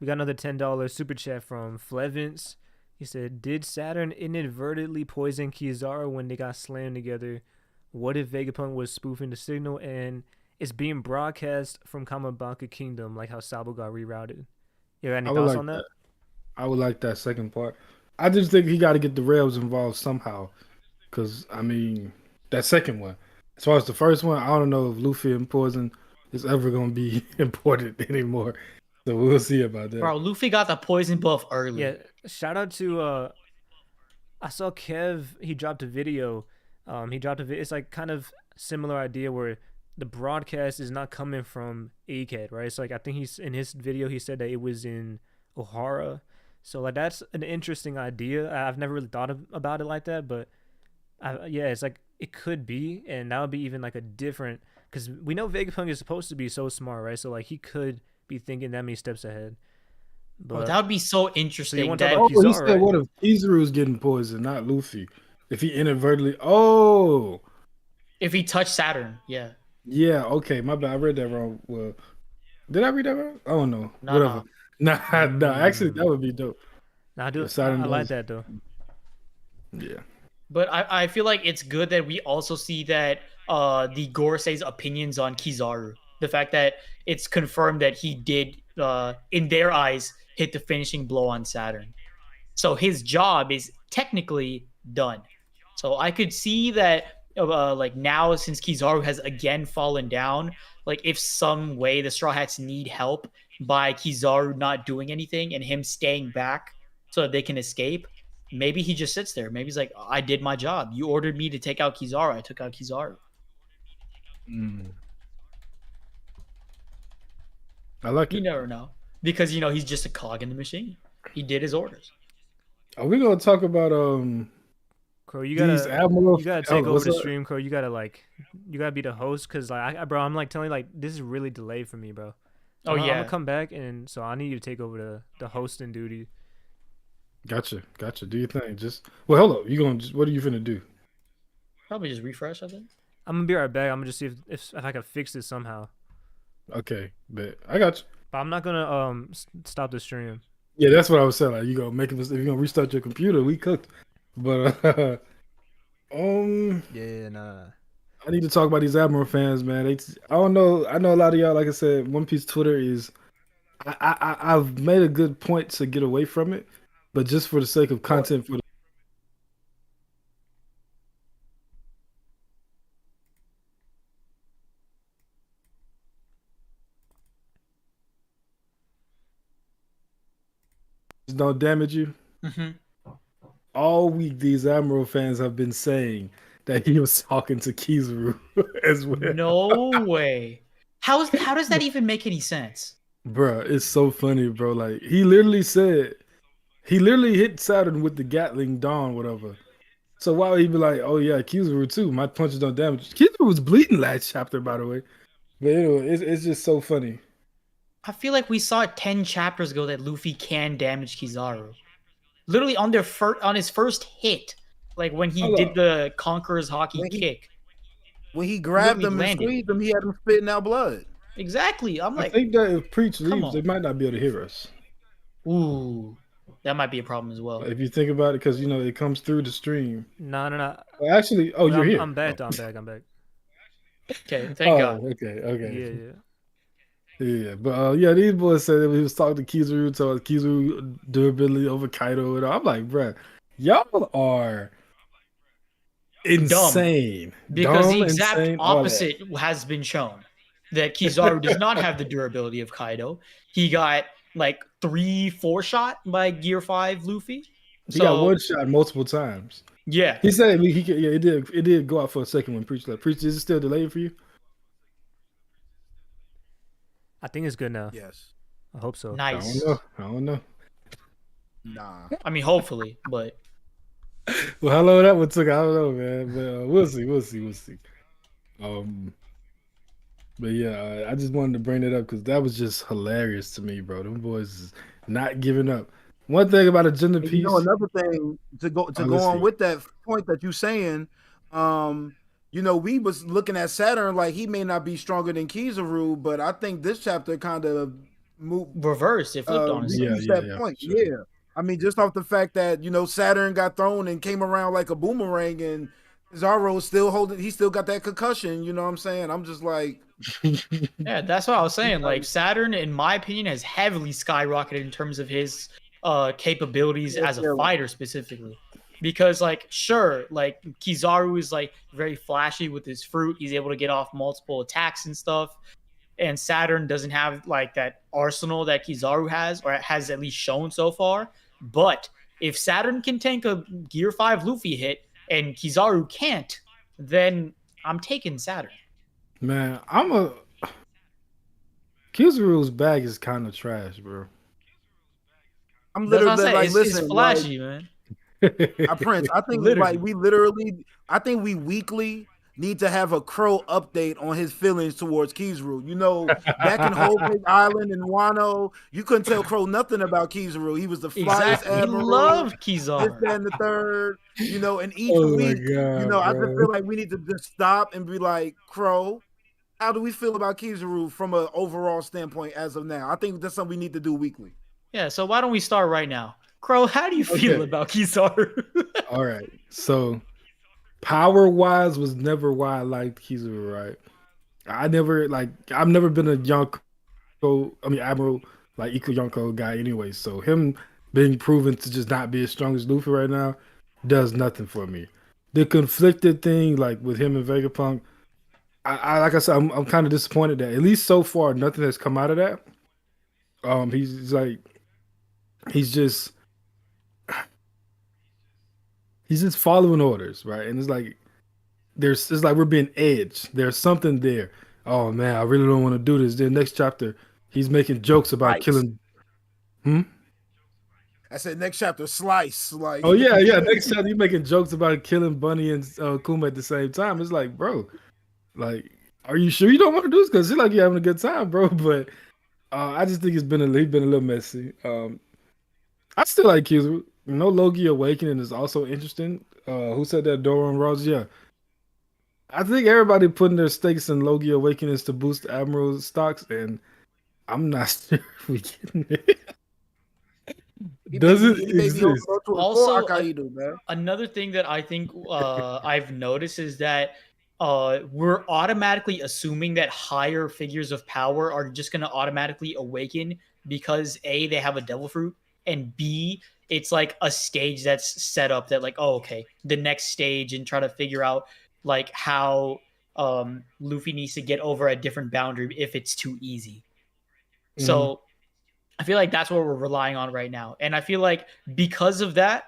another $10 super chat from Flevins. He said, "Did Saturn inadvertently poison Kizaru when they got slammed together? What if Vegapunk was spoofing the signal and it's being broadcast from Kamabaka Kingdom, like how Sabo got rerouted?" You got any thoughts on that? I would like that second part. I just think he got to get the rails involved somehow, because I mean that second one. As far as the first one, I don't know if Luffy and Poison is ever gonna be important anymore. So we'll see about that. bro, Luffy got the poison buff early. Yeah, shout out to I saw Kev. He dropped a video. It's like kind of similar idea where the broadcast is not coming from ACAD, right? So like I think he's in his video he said that it was in O'Hara. So like that's an interesting idea. I've never really thought about it like that, but yeah, it's like it could be, and that would be even like a different, because we know Vegapunk is supposed to be so smart, right? So like he could be thinking that many steps ahead. Bro, that would be so interesting. want to that, talk about He Kizaru, said, right? what if Kizaru's getting poisoned, not Luffy? If he inadvertently, if he touched Saturn, yeah. yeah, okay, my bad. I read that wrong. Well, did I read that wrong? I don't know. No, Whatever. Nah. Actually, that would be dope. Nah, I Saturn like does. that though. Yeah. But I feel like it's good that we also see that the Gorosei's opinions on Kizaru. The fact that it's confirmed that he did, in their eyes, hit the finishing blow on Saturn. So his job is technically done. So I could see that like now, since Kizaru has again fallen down, like if some way the Straw Hats need help by Kizaru not doing anything and him staying back so that they can escape, maybe he just sits there. Maybe he's like, I did my job. You ordered me to take out Kizaru. I took out Kizaru. I like You it. never know. Because, he's just a cog in the machine. He did his orders. Are we gonna talk about Crow, you these gotta Admiral? take over what's the up? stream, Crow. You gotta be the host, because like bro, I'm like telling you, like this is really delayed for me, bro. Oh, I'm yeah. gonna come back, and so I need you to take over the hosting duty. Gotcha. Do your thing. Just hold up. What are you finna do? Probably just refresh, I think. I'm gonna be right back. I'm gonna just see if I can fix this somehow. Okay, bet I got you. But I'm not gonna stop the stream. Yeah, that's what I was saying. Like, you gonna make it if you're gonna restart your computer, we cooked. But Yeah, nah. I need to talk about these Admiral fans, man. I don't know. I know a lot of y'all. Like I said, One Piece Twitter is. I've made a good point to get away from it, but just for the sake of content for the don't damage you. Mm-hmm. All week, these Admiral fans have been saying that he was talking to Kizaru as well. No way. How does that even make any sense? Bruh, it's so funny, bro. Like, he literally hit Saturn with the Gatling Dawn, whatever. So why would he be like, oh yeah, Kizaru too? My punches don't damage. Kizaru was bleeding last chapter, by the way. But anyway, it's just so funny. I feel like we saw it 10 chapters ago that Luffy can damage Kizaru. Literally on his first hit, like when he did the Conqueror's Hockey kick. When he grabbed Literally him and landed. squeezed him, he had him spitting out blood. Exactly. I'm I like, think that if Preach come leaves, on. they might not be able to hear us. ooh, that might be a problem as well. If you think about it, because it comes through the stream. No. Well, actually, But you're here. I'm back. Though. I'm back. Okay, thank God. Okay. Yeah. Yeah, but these boys said that he was talking to Kizaru, so Kizaru durability over Kaido, and I'm like, bruh, y'all are insane. Because Dumb, the exact insane, all that. opposite has been shown. That Kizaru does not have the durability of Kaido. He got like 3-4 shot by Gear 5 Luffy. He got one shot multiple times. Yeah. He said it did go out for a second when Preach left. Preach, is it still delayed for you? I think it's good now. Yes. I hope so. Nice. I don't know. Nah. I mean, hopefully, but Well, how long that one took, I don't know, man. But we'll see. But yeah, I just wanted to bring it up because that was just hilarious to me, bro. Them boys is not giving up. One thing about agenda piece. Another thing to go on with that point that you're saying, we was looking at Saturn like he may not be stronger than Kizaru, but I think this chapter kind of moved reversed. It flipped on itself. that point. Sure. Yeah. I mean, just off the fact that, Saturn got thrown and came around like a boomerang, and Zoro's still holding, he still got that concussion. You know what I'm saying? I'm just like. Yeah, that's what I was saying. Like, Saturn, in my opinion, has heavily skyrocketed in terms of his capabilities as a fighter specifically. Because, like, sure, like, Kizaru is, like, very flashy with his fruit. He's able to get off multiple attacks and stuff. And Saturn doesn't have, like, that arsenal that Kizaru has, or has at least shown so far. But if Saturn can tank a Gear 5 Luffy hit and Kizaru can't, then I'm taking Saturn. Man, Kizaru's bag is kind of trash, bro. I'm literally like, listen, it's flashy, man. Prince, I think I think we weekly need to have a Krow update on his feelings towards Kizaru. Back in Whole Cake Island and Wano, you couldn't tell Krow nothing about Kizaru. He was the flyest admiral. He loved Kizaru. This, that, and the third. And each week, I just feel like we need to just stop and be like, Krow, how do we feel about Kizaru from an overall standpoint as of now? I think that's something we need to do weekly. Yeah, so why don't we start right now? Krow, how do you feel about Kizaru? All right. So, power-wise was never why I liked Kizaru, right? I've never been a Admiral, like, Iko Yonko guy anyway. So, him being proven to just not be as strong as Luffy right now does nothing for me. The conflicted thing, like, with him and Vegapunk, like I said, I'm kind of disappointed that at least so far nothing has come out of that. He's just following orders, right? And it's like we're being edged. There's something there. Oh man, I really don't want to do this. Then next chapter, he's making jokes about killing. I said next chapter, slice. Like, oh yeah. Next chapter, he's making jokes about killing Bunny and Kuma at the same time. It's like, bro, like, are you sure you don't want to do this? Because it's like you're having a good time, bro. But I just think he's been a little messy. I still like Kizaru. Logi Awakening is also interesting. Who said that? Doron Rose? Yeah. I think everybody putting their stakes in Logie Awakenings to boost Admiral stocks, and I'm not sure if we getting it. Does it He may be on the exist? road to a Also, score, Akaido, man. another thing that I think I've noticed is that we're automatically assuming that higher figures of power are just going to automatically awaken because A, they have a devil fruit, and B, it's like a stage that's set up that like, oh, okay, the next stage, and try to figure out like how Luffy needs to get over a different boundary if it's too easy. Mhm. So I feel like that's what we're relying on right now. And I feel like because of that,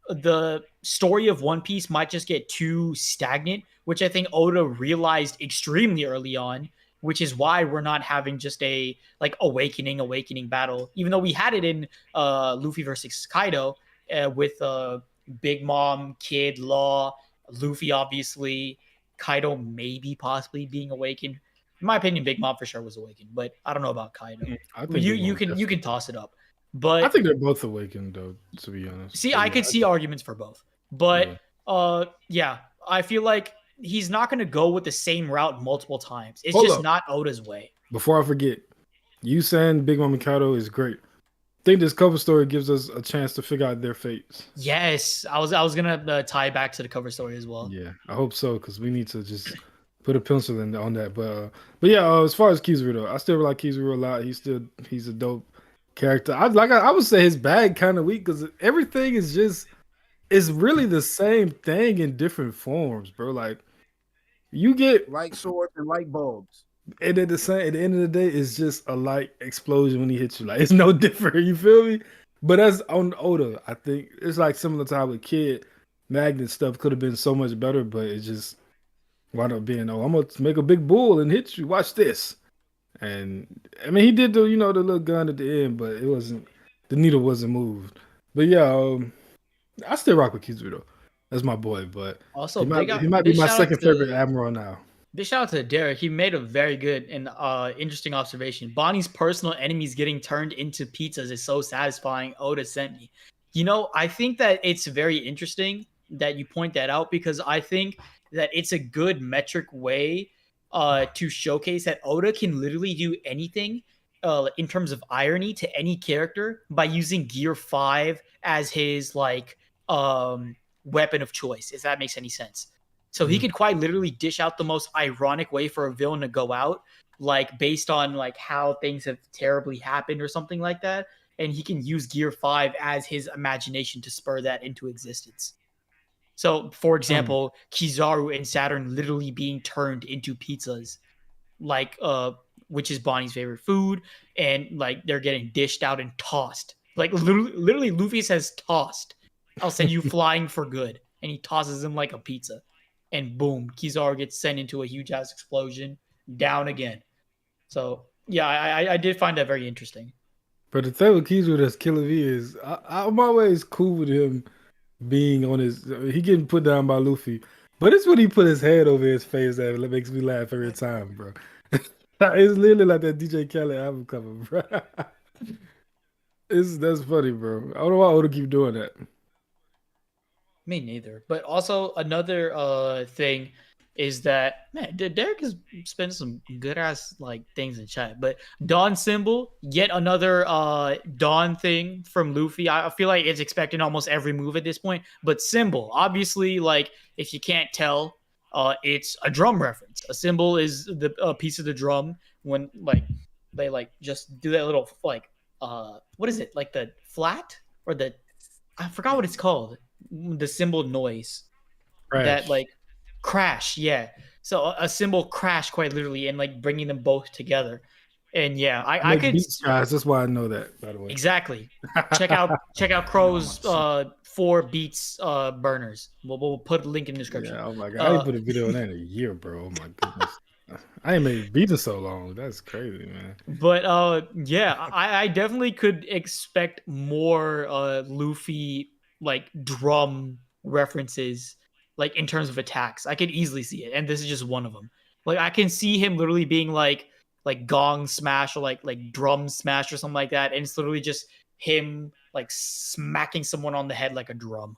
the story of One Piece might just get too stagnant, which I think Oda realized extremely early on, which is why we're not having just a like awakening battle, even though we had it in Luffy versus Kaido with Big Mom, Kid, Law, Luffy, obviously, Kaido maybe possibly being awakened. In my opinion, Big Mom for sure was awakened, but I don't know about Kaido. I think You Big you Mom can you definitely. can toss it up, I but think they're both awakened though, to be honest. see, But I yeah, could see arguments for both, but yeah. yeah, I feel like he's not going to go with the same route multiple times. It's Hold just up. not Oda's way. Before I forget, you saying Big Mom Mikado is great. I think this cover story gives us a chance to figure out their fates. Yes, I was gonna tie back to the cover story as well. Yeah, I hope so because we need to just put a pencil in on that. But yeah, as far as Kizuru though, I still like Kizuru a lot. He's a dope character. I would say his bag kind of weak because everything is just it's really the same thing in different forms, bro. Like you get Like swords and light bulbs. and at the end of the day, it's just a light explosion when he hits you. Like it's no different. You feel me? But that's on Oda. I think it's like similar to how with Kid Magnet stuff could have been so much better, but it just wound up being, oh, I'm gonna make a big bull and hit you. Watch this. And I mean, he did the the little gun at the end, but it wasn't the needle wasn't moved. But yeah, I still rock with Kizu though. That's my boy, but Also, he might be big my shout out second favorite to admiral now. big shout out to Derek. He made a very good and interesting observation. Bonnie's personal enemies getting turned into pizzas is so satisfying. Oda sent me. I think that it's very interesting that you point that out because I think that it's a good metric way to showcase that Oda can literally do anything in terms of irony to any character by using Gear 5 as his weapon of choice, if that makes any sense. So he could quite literally dish out the most ironic way for a villain to go out, like based on like how things have terribly happened or something like that. And he can use Gear 5 as his imagination to spur that into existence. So, for example, Kizaru and Saturn literally being turned into pizzas, like which is Bonnie's favorite food, and like they're getting dished out and tossed. Like literally Luffy says tossed. I'll send you flying for good. And he tosses him like a pizza. And boom, Kizaru gets sent into a huge ass explosion, down again. So yeah, I did find that very interesting. But the thing with Kizu that's killing me is I'm always cool with him being on his. He getting put down by Luffy, but it's when he put his head over his face that makes me laugh every time, bro. It's literally like that DJ Khaled album cover, bro. That's funny, bro. I don't know why Oda keep doing that. Me neither. But also another thing is that man, Derek has spent some good ass like things in chat. But Dawn symbol, yet another Dawn thing from Luffy. I feel like it's expected almost every move at this point. But symbol, obviously, like if you can't tell, it's a drum reference. A cymbal is the piece of the drum when like they like just do that little like what is it like the flat or the I forgot what it's called, the cymbal noise that Crash. like crash, yeah. So a cymbal crash quite literally and like bringing them both together. And yeah, I Make could beats guys. That's why I know that. By the way. exactly check out Crow's 4 beats burners. We'll put a link in the description. Yeah. Oh my god. I ain't put a video on that in a year, bro. Oh my goodness. I ain't made beats in so long. That's crazy, man. But yeah, I definitely could expect more Luffy like drum references like in terms of attacks. I could easily see it, and this is just one of them. Like I can see him literally being like gong smash or like drum smash or something like that, and it's literally just him like smacking someone on the head like a drum,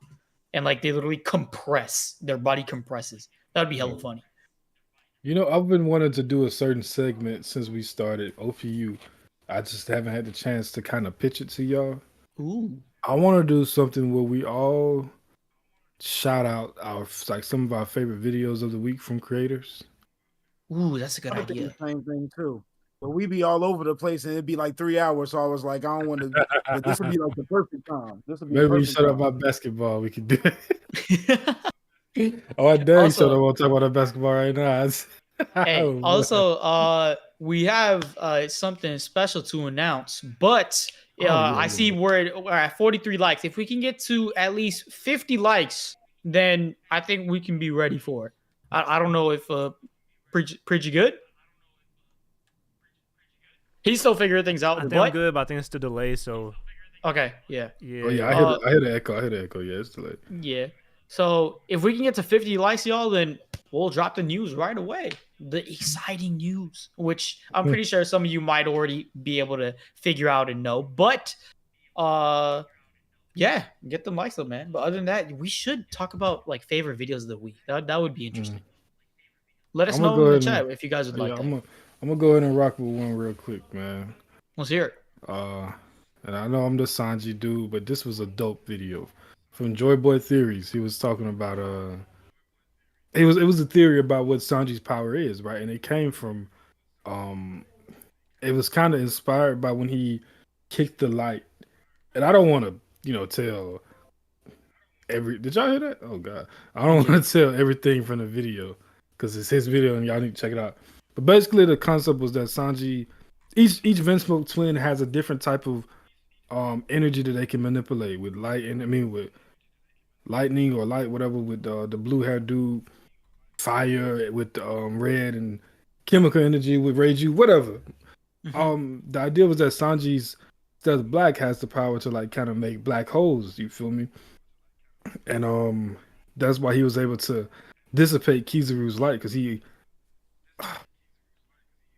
and like they literally compress, their body compresses. That would be hella funny. You know, I've been wanting to do a certain segment since we started OPU. I just haven't had the chance to kind of pitch it to y'all. Ooh. I want to do something where we all shout out our like some of our favorite videos of the week from creators. Ooh, that's a good I would think idea. the same thing too. But we be all over the place and it'd be like 3 hours. So I was like, I don't want to, but this would be like the perfect time. This would be the Maybe we perfect shut up time. about basketball. We could do it. Oh, I dare you shut up. We'll talk about that basketball right now. Hey, Oh, also, we have something special to announce, but I see we're at 43 likes. If we can get to at least 50 likes, then I think we can be ready for it. I don't know if pretty good. He's still figuring things out. I With think I'm what? good, but I think it's the delay. So Okay, yeah. yeah. Oh yeah, I hear the echo. I hear the echo. Yeah, it's delayed. Yeah. So if we can get to 50 likes, y'all, then we'll drop the news right away. The exciting news, which I'm pretty sure some of you might already be able to figure out and know. But yeah, get the likes up, man. But other than that, we should talk about like favorite videos of the week. That would be interesting. Let us I'm gonna know go in the ahead chat and if you guys would like that. I'm gonna go ahead and rock with one real quick, man. Let's hear it. And I know I'm the Sanji dude, but this was a dope video from Joy Boy Theories. He was talking about it was a theory about what Sanji's power is, right? And it came from it was kind of inspired by when he kicked the light. And I don't want to, tell did y'all hear that? Oh god. I don't want to tell everything from the video because it's his video and y'all need to check it out. But basically the concept was that Sanji each Vinsmoke twin has a different type of energy that they can manipulate with light, and I mean with lightning or light, whatever, with the blue hair dude, fire with red, and chemical energy with Reiju, whatever. The idea was that Sanji's instead of black has the power to like kind of make black holes, you feel me? And that's why he was able to dissipate Kizaru's light, because he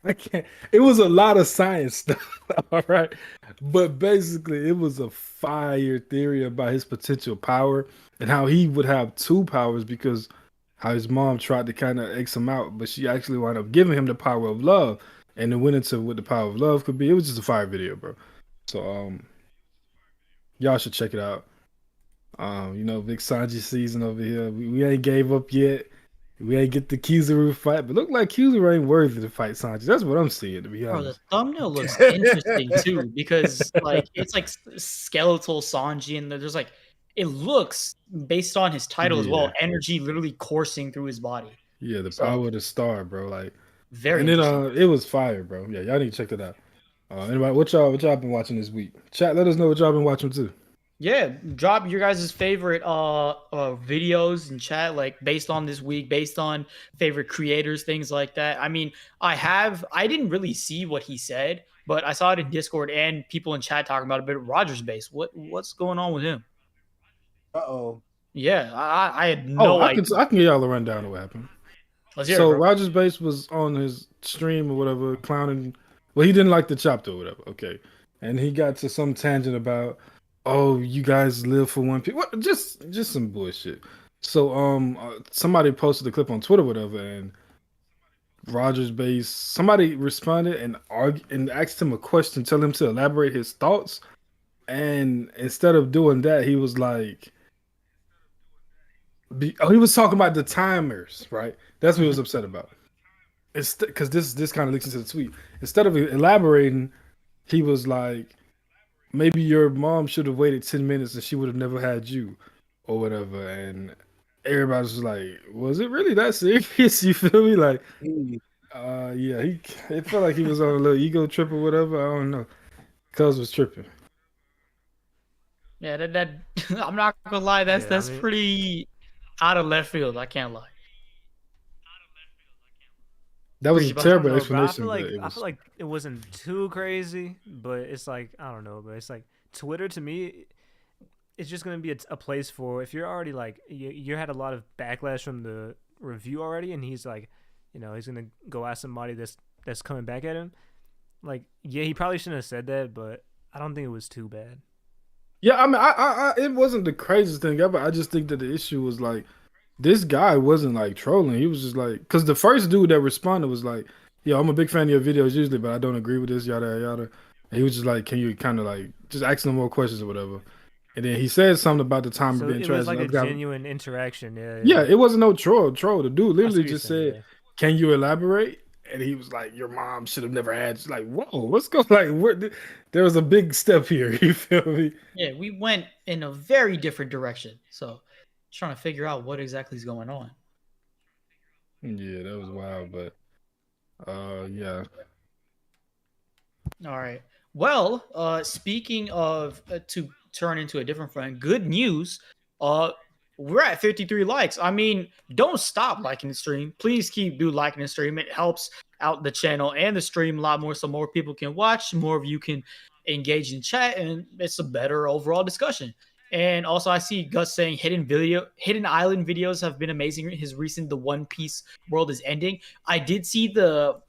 I can't. It was a lot of science stuff, all right. But basically, it was a fire theory about his potential power and how he would have two powers because how his mom tried to kind of X him out, but she actually wound up giving him the power of love, and then went into what the power of love could be. It was just a fire video, bro. So y'all should check it out. Big Sanji season over here. We ain't gave up yet. We ain't get the Kizaru fight, but look like Kizaru ain't worthy to fight Sanji. That's what I'm seeing, to be Bro, the honest. thumbnail looks interesting too because like it's like skeletal Sanji, and there's like it looks based on his title as well, energy literally coursing through his body. Yeah, the power of the star, bro. Like Very and interesting. then it was fire, bro. Yeah, y'all need to check that out. Anybody, what y'all been watching this week? Chat, let us know what y'all been watching too. Yeah, drop your guys' favorite videos in chat, like based on this week, based on favorite creators, things like that. I mean, I didn't really see what he said, but I saw it in Discord and people in chat talking about a bit of Rogers base. What's going on with him? Uh-oh. Yeah, I had no idea. I can get y'all a rundown of what happened. Let's hear So it, bro. Rogers Base was on his stream or whatever, clowning. Well, he didn't like the chapter or whatever. Okay, and he got to some tangent about, oh, you guys live for one people. What? Just some bullshit. So somebody posted a clip on Twitter, or whatever, and Rogers Base, somebody responded and asked him a question, tell him to elaborate his thoughts, and instead of doing that, he was like, he was talking about the timers, right? That's what he was upset about. It's because this kind of leaks into the tweet. Instead of elaborating, he was like, maybe your mom should have waited 10 minutes and she would have never had you, or whatever. And everybody was like, was it really that serious? You feel me? Like, yeah, it felt like he was on a little ego trip or whatever. I don't know. Cuz was tripping. Yeah, that I'm not gonna lie, that's pretty out of left field. I can't lie. That was a terrible explanation. I feel like it wasn't too crazy, but it's like, I don't know, but it's like Twitter to me, it's just gonna be a place for, if you're already like you had a lot of backlash from the review already, and he's like, he's gonna go ask somebody that's coming back at him. Like, yeah, he probably shouldn't have said that, but I don't think it was too bad. Yeah, I mean, I it wasn't the craziest thing ever. I just think that the issue was like, this guy wasn't like trolling. He was just like, because the first dude that responded was like, "Yo, I'm a big fan of your videos usually, but I don't agree with this, yada yada." And he was just like, "Can you kind of like just ask them more questions or whatever?" And then he said something about the timer So being it trash. was And like the a other guy, genuine interaction. yeah, Yeah. it wasn't no troll. Troll. The dude I see literally what you're just saying. said, Yeah. "Can you elaborate?" And he was like, "Your mom should have never had." She's like, "Whoa, what's going? Like, there was a big step here." You feel me? Yeah, we went in a very different direction. So trying to figure out what exactly is going on. Yeah, that was wild. But yeah, All right. Well, speaking of to turn into a different front, good news. Uh, we're at 53 likes. I mean, don't stop liking the stream. Please keep liking the stream. It helps out the channel and the stream a lot more, so more people can watch, more of you can engage in chat, and it's a better overall discussion. And also, I see Gus saying hidden island videos have been amazing. His recent The One Piece world is ending. I did see the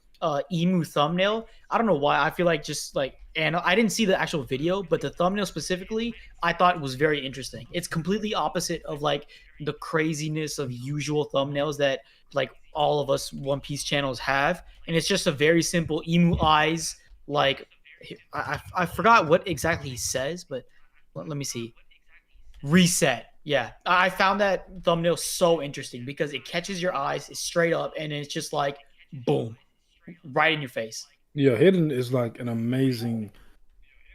emu thumbnail. I don't know why. I feel like just like, and I didn't see the actual video, but the thumbnail specifically, I thought was very interesting. It's completely opposite of like the craziness of usual thumbnails that like all of us One Piece channels have, and it's just a very simple emu eyes. Like, I forgot what exactly he says, but let me see. Reset. Yeah, I found that thumbnail so interesting because it catches your eyes, it's straight up, and it's just like boom, right in your face. yeah. Hidden is like an amazing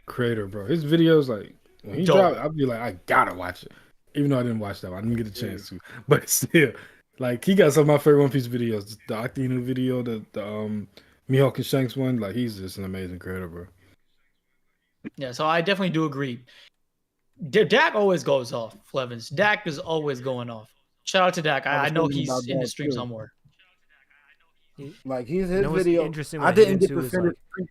creator, bro. His videos, like when he Dope. dropped, I'd be like, I gotta watch it, even though I didn't watch that one. I didn't get a chance to, but still, like he got some of my favorite One Piece videos. The Octinu video, the Mihawk and Shanks one. Like he's just an amazing creator, bro. Yeah, so I definitely do agree. Dak always goes off, Flevins. Dak is always going off. Shout out to Dak. I I was know thinking he's about in the that stream too. somewhere. Like his You know what's video. interesting I with didn't Hidden get to too is finish. like,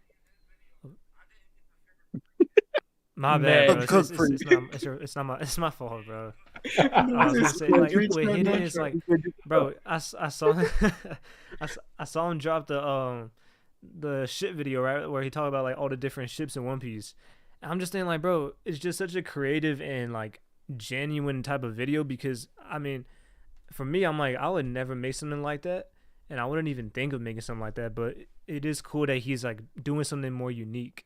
my bad, Man. bro. Cook for you. It's my fault, bro. No, I was gonna it's say cool. like Preach with that Hidden, much, it's right? like, bro, I saw I saw him drop the ship video, right, where he talked about like all the different ships in One Piece. And I'm just thinking like, bro, it's just such a creative and like genuine type of video because I mean, for me, I'm like, I would never make something like that, and I wouldn't even think of making something like that. But it is cool that he's like doing something more unique.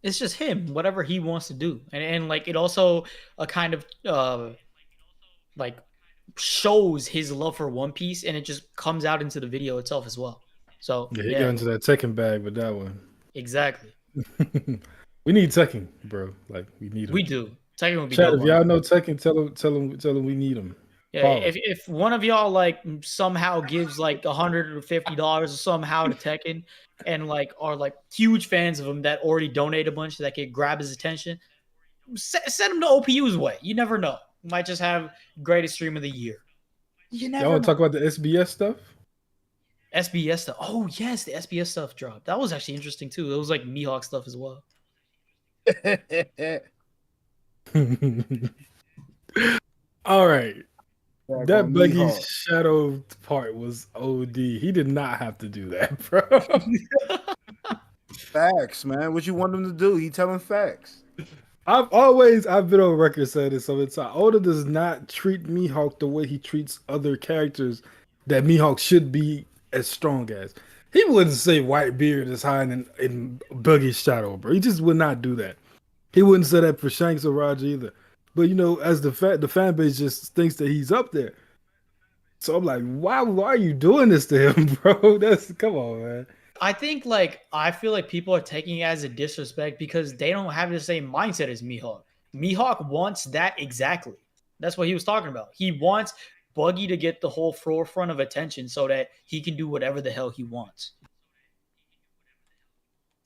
It's just him, whatever he wants to do, and like it also a kind of like shows his love for One Piece, and it just comes out into the video itself as well. So Yeah, he got yeah, into that Tekken bag with that one. exactly. We need Tekken, bro. Like we need him. We do. Tekken would be Chat, dope. if y'all know Tekken, tell him we need him. Yeah, Pause. if one of y'all like somehow gives like $150 somehow to Tekken, and like are like huge fans of him that already donate a bunch that could grab his attention, send him to OPU's way. You never know. Might just have greatest stream of the year. You Y'all never want to know. talk about the SBS stuff? SBS stuff. Oh yes, the SBS stuff dropped. That was actually interesting too. It was like Mihawk stuff as well. All right. Back That on buggy Mihawk. shadow part was OD. He did not have to do that, bro. Facts, man. What you want him to do? He telling facts. I've been on record saying this so many times. Oda does not treat Mihawk the way he treats other characters that Mihawk should be as strong as. He wouldn't say Whitebeard is hiding in Buggy's shadow, bro. He just would not do that. He wouldn't say that for Shanks or Roger either. But you know, as the fan base just thinks that he's up there. So I'm like, why are you doing this to him, bro? Come on, man. I think like I feel like people are taking it as a disrespect because they don't have the same mindset as Mihawk. Mihawk wants that exactly. That's what he was talking about. He wants Buggy to get the whole forefront of attention so that he can do whatever the hell he wants.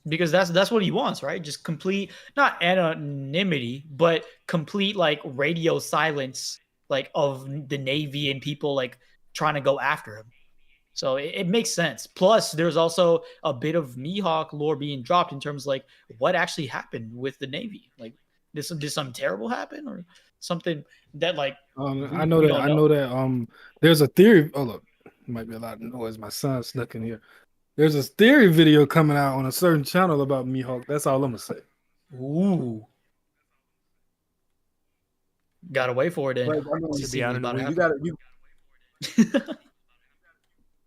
Because that's what he wants, right? Just complete not anonymity, but complete like radio silence like of the Navy and people like trying to go after him. So it makes sense. Plus, there's also a bit of Mihawk lore being dropped in terms of like what actually happened with the Navy. Like, did something terrible happen or something that like I know that. There's a theory. Oh look, might be a lot of noise. My son snuck in here. There's a theory video coming out on a certain channel about Mihawk. That's all I'm gonna say. Ooh. Gotta wait for it then. But I mean, Should be out in a week. you got to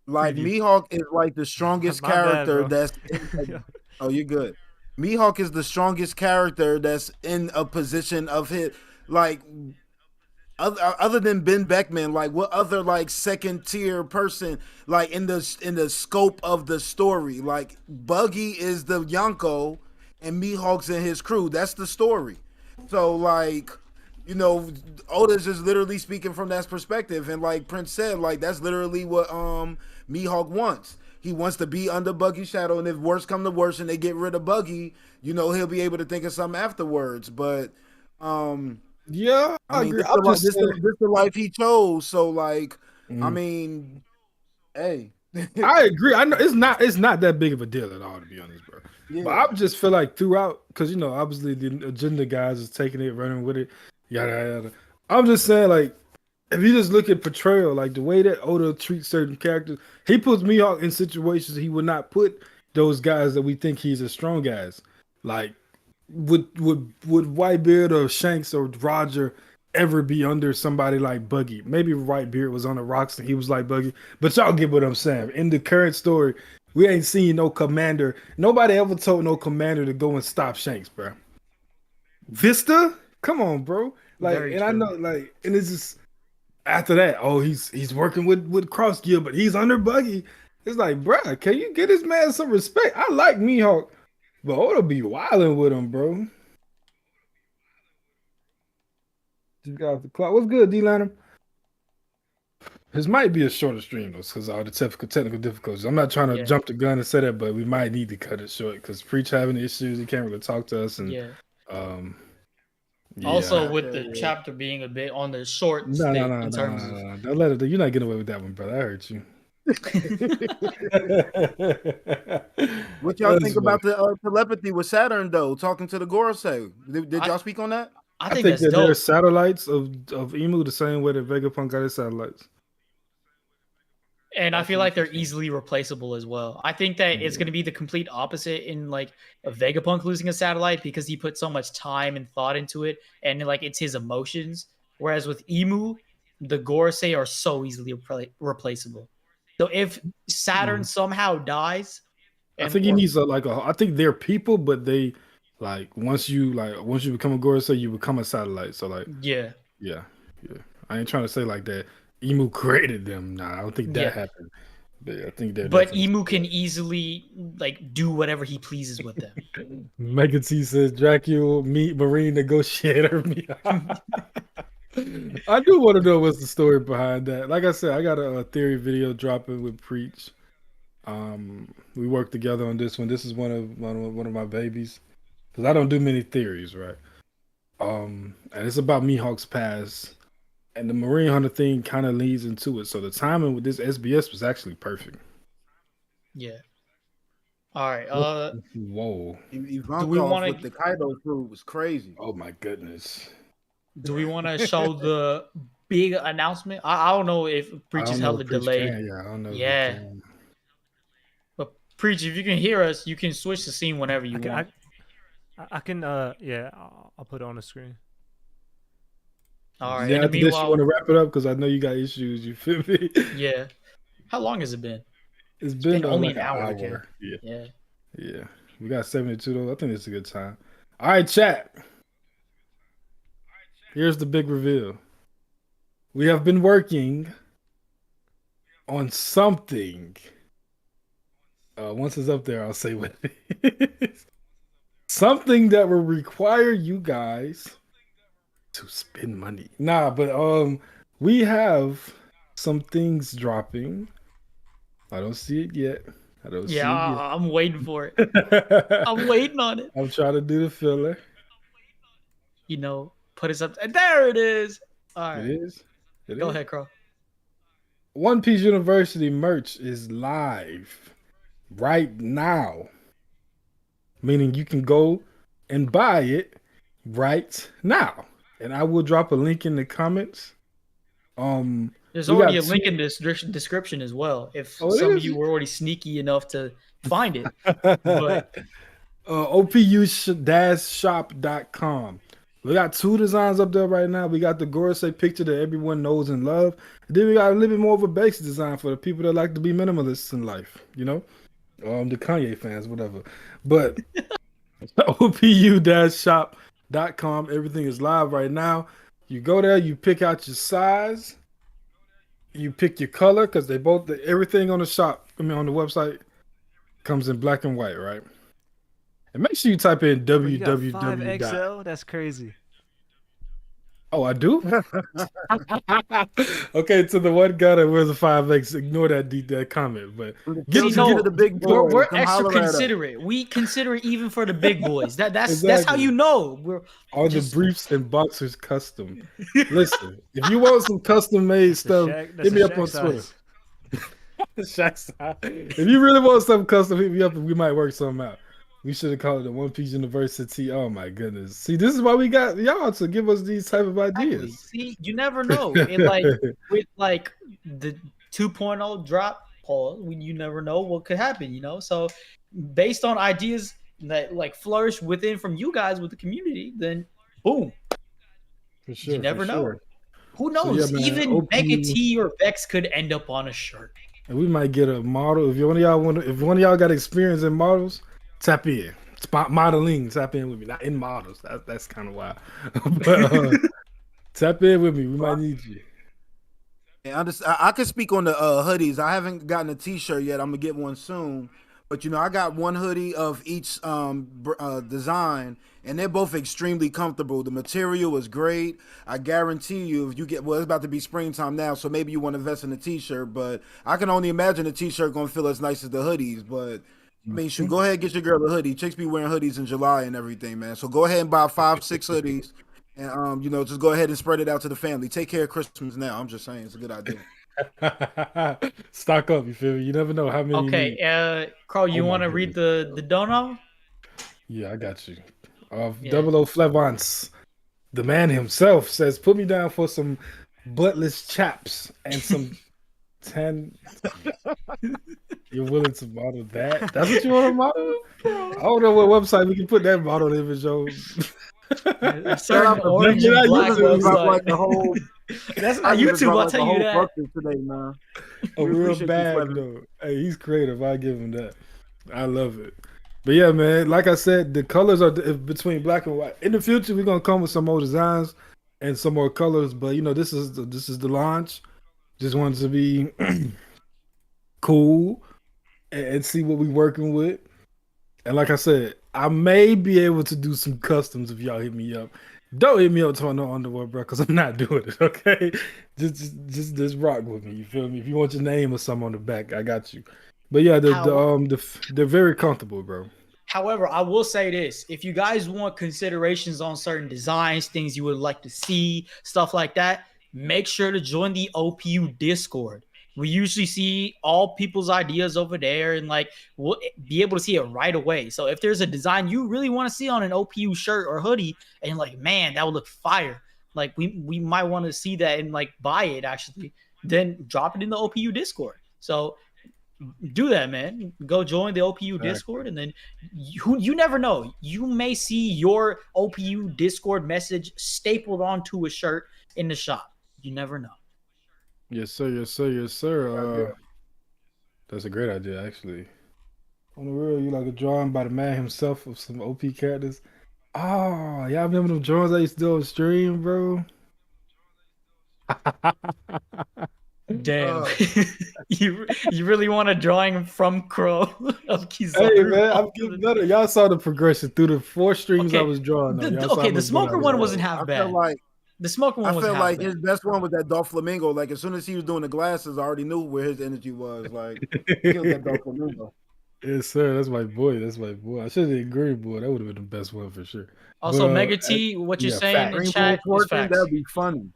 like Preview. Mihawk is like the strongest My bad, character bro. that's. Oh, you're good. Mihawk is the strongest character that's in a position of hit. Like other than Ben Beckman, like what other like second tier person like in the scope of the story? Like Buggy is the Yonko, and Mihawk's in his crew. That's the story. So like, you know, Oda's just literally speaking from that perspective, and like Prince said, like that's literally what Mihawk wants. He wants to be under Buggy's shadow, and if worse come to worse, and they get rid of Buggy, you know, he'll be able to think of something afterwards. But Yeah, I mean, agree. this is the life he chose. So like, I mean, hey, I agree. I know it's not that big of a deal at all, to be honest, bro. yeah. But I just feel like throughout, because you know, obviously the agenda guys is taking it, running with it, yada yada. I'm just saying, like, if you just look at portrayal, like the way that Oda treats certain characters, he puts Mihawk in situations he would not put those guys that we think he's as strong as. Like, would Whitebeard or Shanks or Roger ever be under somebody like Buggy? Maybe Whitebeard was on the rocks and he was like Buggy, but y'all get what I'm saying. In the current story, we ain't seen no commander. Nobody ever told no commander to go and stop Shanks, bro. Vista, come on, bro. Like, Very and I true. know, like, and it's just after that. Oh, he's working with Cross Gear, but he's under Buggy. It's like, bruh, can you get this man some respect? I like Mihawk, but Oda be wilding with him, bro. Just got off the clock. What's good, D-Liner? This might be a shorter stream, though, because of all the technical difficulties. I'm not trying to jump the gun and say that, but we might need to cut it short because Preach having issues. He can't really talk to us. And Yeah. yeah. Also, with the chapter being a bit on the short No. Don't let it. You're not getting away with that one, brother. I hurt you. What y'all think about the telepathy with Saturn though? Talking to the Gorosei. Did y'all speak on that? I think that that's dope. there's satellites of Emu the same way that Vegapunk got his satellites. And I feel like they're easily replaceable as well. I think that it's going to be the complete opposite in like a Vegapunk losing a satellite because he put so much time and thought into it, and like it's his emotions. Whereas with Emu, the Goresei are so easily replaceable. So if Saturn somehow dies, I think he needs I think they're people, but they once you become a Goresei, you become a satellite. So like yeah. I ain't trying to say like that. Emu created them. Nah, I don't think that happened. But I think that. But Emu can easily like do whatever he pleases with them. Megan T says Dracula meet Marine negotiator. I do want to know what's the story behind that. Like I said, I got a theory video dropping with Preach. We worked together on this one. This is one of my babies because I don't do many theories, right? And it's about Mihawk's past. And the Marine Hunter thing kind of leads into it. So the timing with this SBS was actually perfect. Yeah. All right. Whoa. Ivankov with the Kaido crew was crazy. Oh my goodness. Do we want to show the big announcement? I don't know if Preach is hella delayed. Yeah, I don't know. Yeah. But Preach, if you can hear us, you can switch the scene whenever you want. I can. I'll put it on the screen. All right. Yeah, in the meanwhile, you want to wrap it up because I know you got issues. You feel me? Yeah. How long has it been? It's been only like an hour. Yeah. We got 72 though. I think it's a good time. All right, chat. Here's the big reveal. We have been working on something. Once it's up there, I'll say what it is. Something that will require you guys to spend money. Nah, but we have some things dropping. I don't see it yet. I'm waiting for it. I'm waiting on it. I'm trying to do the filler. You know, put us up. There it is. All right. It is. Go ahead, Krow. One Piece University merch is live right now. Meaning you can go and buy it right now. And I will drop a link in the comments. There's already a link in this description as well. If some of you were already sneaky enough to find it. But OPU-shop.com. We got 2 designs up there right now. We got the Goresei picture that everyone knows and love. And then we got a little bit more of a basic design for the people that like to be minimalists in life, you know? The Kanye fans, whatever. But OPU-shop.com, everything is live right now. You go there, you pick out your size, you pick your color, because everything on the shop, on the website comes in black and white, right? And make sure you type in www. 5XL? That's crazy. Oh, I do? Okay, to the one guy that wears a 5X, ignore that comment. But get to the big boys. We're extra considerate. We consider it even for the big boys. That's how you know. All the briefs and boxers custom. Listen, if you want some custom made stuff, hit me up on Twitter. Shanks. If you really want something custom, hit me up and we might work something out. We should have called it the One Piece University. Oh my goodness! See, this is why we got y'all to give us these type of ideas. Exactly. See, you never know. With the 2.0 drop, Paul, you never know what could happen. You know, so based on ideas that flourish within from you guys with the community, then boom. For sure, you never know. Sure. Who knows? So, yeah, even OPU, Mega T or Vex could end up on a shirt. And we might get a model. If one of y'all got experience in models, tap in. Modeling, tap in with me. Not in models. That's kind of wild. But tap in with me. We might need you. Yeah, I can speak on the hoodies. I haven't gotten a t-shirt yet. I'm gonna get one soon. But I got one hoodie of each design, and they're both extremely comfortable. The material is great. I guarantee you, if you it's about to be springtime now, so maybe you want to invest in a t-shirt. But I can only imagine a t-shirt gonna feel as nice as the hoodies. But I mean, go ahead and get your girl a hoodie. Chicks be wearing hoodies in July and everything, man. So go ahead and buy 5, 6 hoodies, and just go ahead and spread it out to the family. Take care of Christmas now. I'm just saying, it's a good idea. Stock up, you feel me? You never know how many. Okay, Krow, you want to read the dono? Yeah, I got you. 00 Flevance, the man himself, says, "Put me down for some buttless chaps and some 10." You're willing to model that? That's what you want to model? I don't know what website we can put that model image on. That's on YouTube. I'll tell you that. Today, man. A real bag, though. Hey, he's creative. I give him that. I love it. But yeah, man, like I said, the colors are between black and white. In the future, we're gonna come with some more designs and some more colors. But this is the launch. Just wanted to be cool and see what we're working with. And like I said, I may be able to do some customs if y'all hit me up. Don't hit me up to no underwear, bro, because I'm not doing it. Okay, just rock with me. You feel me? If you want your name or something on the back, I got you. But yeah, they're very comfortable, bro. However, I will say this: if you guys want considerations on certain designs, things you would like to see, stuff like that, make sure to join the OPU Discord. We usually see all people's ideas over there, and we'll be able to see it right away. So if there's a design you really want to see on an OPU shirt or hoodie, and you're like, man, that would look fire. We might want to see that and buy it actually. Then drop it in the OPU Discord. So do that, man. Go join the OPU Discord, and then you never know. You may see your OPU Discord message stapled onto a shirt in the shop. You never know. Yes, sir. Yes, sir. Yes, sir. That's a great idea, actually. On the real, you like a drawing by the man himself of some OP characters. Oh, y'all remember them drawings I used to do on stream, bro? Damn. You really want a drawing from Krow of Kizaru? Hey, man, I'm getting better. Y'all saw the progression through the 4 streams I was drawing. The smoker one wasn't half bad. The smoker one was I felt like his best one was that Doflamingo. As soon as he was doing the glasses, I already knew where his energy was. Killed that Doflamingo. Yes, sir. That's my boy. I should have agreed, boy. That would have been the best one for sure. Also, Mega T, what you're saying in chat is facts. That'd be funny.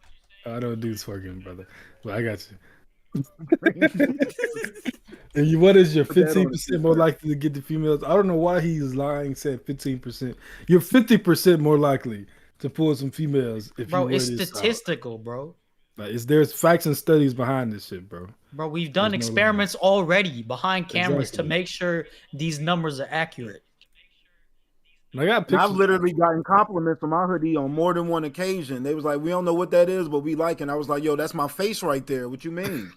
I don't do twerking, brother. But I got you. And what is your 15% more likely to get the females? I don't know why he's lying, said 15%. You're 50% more likely to pull some females if bro, you it's statistical, bro. There's facts and studies behind this shit, bro. Bro, we've done experiments already behind cameras to make sure these numbers are accurate. I got And I've pictures. literally gotten compliments on my hoodie on more than one occasion. They was like, "We don't know what that is, but we like it." And I was like, "Yo, that's my face right there. What you mean?"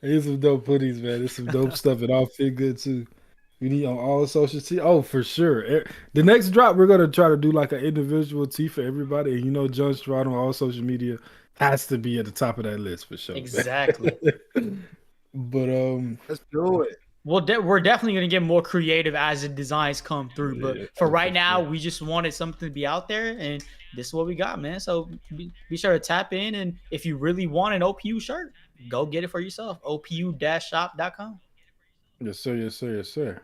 Here's some dope hoodies, man. There's some dope stuff. It all fit good too. We need on all social tee. Oh, for sure. The next drop, we're gonna try to do like an individual tee for everybody. And John Stroud on all social media has to be at the top of that list for sure. Exactly. But Let's do it. Well, we're definitely gonna get more creative as the designs come through. Yeah, But for right now, sure. we just wanted something to be out there, and this is what we got, man. So be sure to tap in, and if you really want an OPU shirt, go get it for yourself. OPU-shop.com. Yes, sir. Yes, sir. Yes, sir.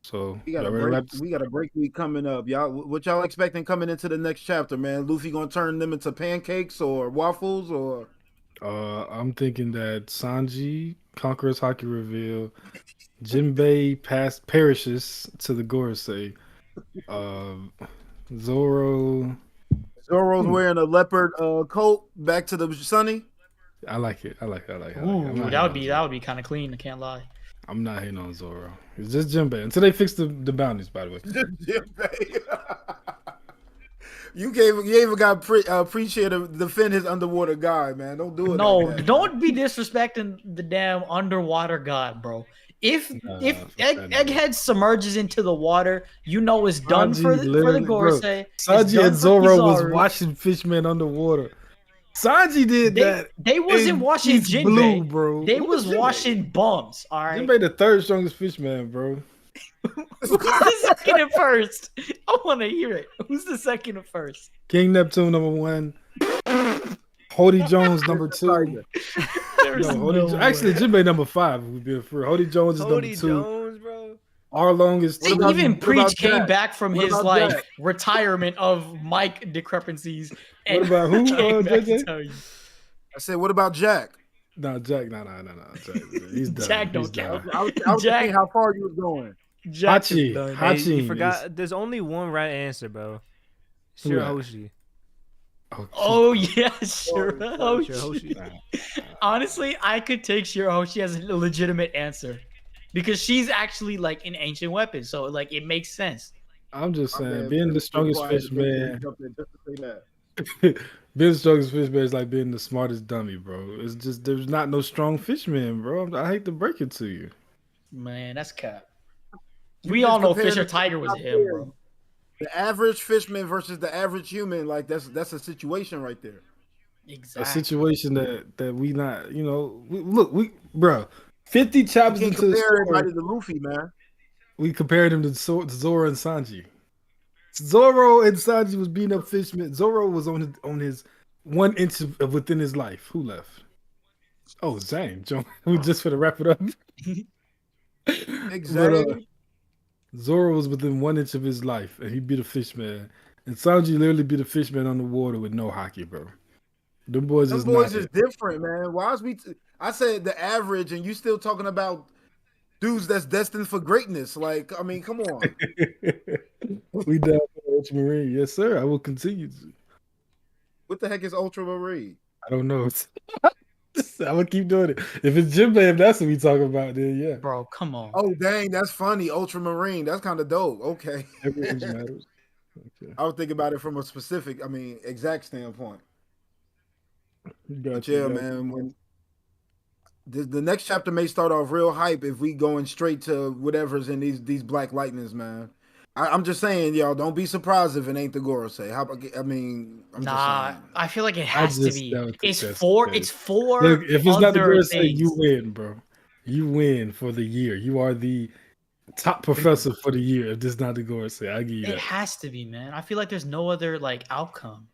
So We got a y'all ready to break. wrap this- We got a break week coming up, y'all. What y'all expecting coming into the next chapter, man? Luffy gonna turn them into pancakes or waffles or? I'm thinking that Sanji conquers Haki reveal, Jinbei perishes to the Goresei, Zoro. Zoro's wearing a leopard coat. Back to the sunny. I like it. I like it. Ooh, I'm not that hating on would be kind of clean. I can't lie. I'm not hating on Zoro. It's just Jinbei until they fix the bounties. By the way, You even got appreciate to defend his underwater guy, man. Don't do it. No, like that. don't be disrespecting the damn underwater god, bro. If Egghead submerges into the water, it's done Sanji for the literally- Goresei. It's Sanji done and for Zoro was Kizaru. watching Fishman underwater. Sanji did that. They wasn't in washing East Jinbei, Blue, bro. They Who was Jinbei? washing bums. All right. Jinbei the third strongest Fishman, bro. Who's the second and first? I want to hear it. Who's the second and first? King Neptune number 1. Hody Jones number 2. There's Actually, Jinbei number 5. We've been for Hody Jones is number 2. Jones, bro. Arlong is See, 2. even what Preach about came Jack? back from What his about Jack? retirement of mic discrepancies. And What about who, came back to JJ? tell you. I said, what about Jack? No, Jack. No. Jack, he's done. Jack don't He's done. count. I was Jack- thinking how far you was going. Jack is Hachi. done. Hey, Hachi you forgot. There's only one right answer, bro. Who that? Shirahoshi. Oh yeah, sure. Shirahoshi. Honestly, I could take Shirahoshi as a legitimate answer because she's actually like an ancient weapon, so like it makes sense. I'm just saying, Man, being the be strongest quiet, fish JJ man, jumped in just to say that. being the strongest fish man is like being the smartest dummy, bro. It's just there's not no strong fish man, bro. I hate to break it to you. Man, that's cap. You We just all know compared Fisher it to Tiger was top him, tier. bro. The average fishman versus the average human, like that's a situation right there. A Exactly. situation that we not, we bro, 50 You chapters can't into the compare story, everybody to Luffy, man. we compared him to Zoro and Sanji. Zoro and Sanji was beating up Fishman. Zoro was on his 1 inch of within his life. Who left? Oh, Zane. We just for to wrap it up. Exactly. Zoro was within 1 inch of his life, and he beat a Fishman. And Sanji literally beat a Fishman on the water with no hockey, bro. Them boys Them is boys not is it. different, man. Why is I said the average, and you still talking about dudes that's destined for greatness. Like, I mean, come on. We down for Ultramarine. Yes, sir. I will continue to. What the heck is Ultramarine? I don't know. I'm gonna keep doing it. If it's Jinbei, if that's what we talking about, then yeah. Bro, come on. Oh, dang, that's funny. Ultramarine. That's kind of dope. Okay. Every inch matters. Okay. I was thinking about it from a specific, exact standpoint. Gotcha, But yeah, gotcha. man. When the next chapter may start off real hype if we going straight to whatever's in these Black Lightnings, man. I'm just saying, y'all, don't be surprised if it ain't the Goresei. I'm just saying. I feel like it has to just be. don't think It's that's four. the It's case. four. Look, if it's not the other Goresei, things. you win, bro. You win for the year. You are the top professor for the year. If this is not the Goresei, I give you It that. has to be, man. I feel like there's no other like outcome.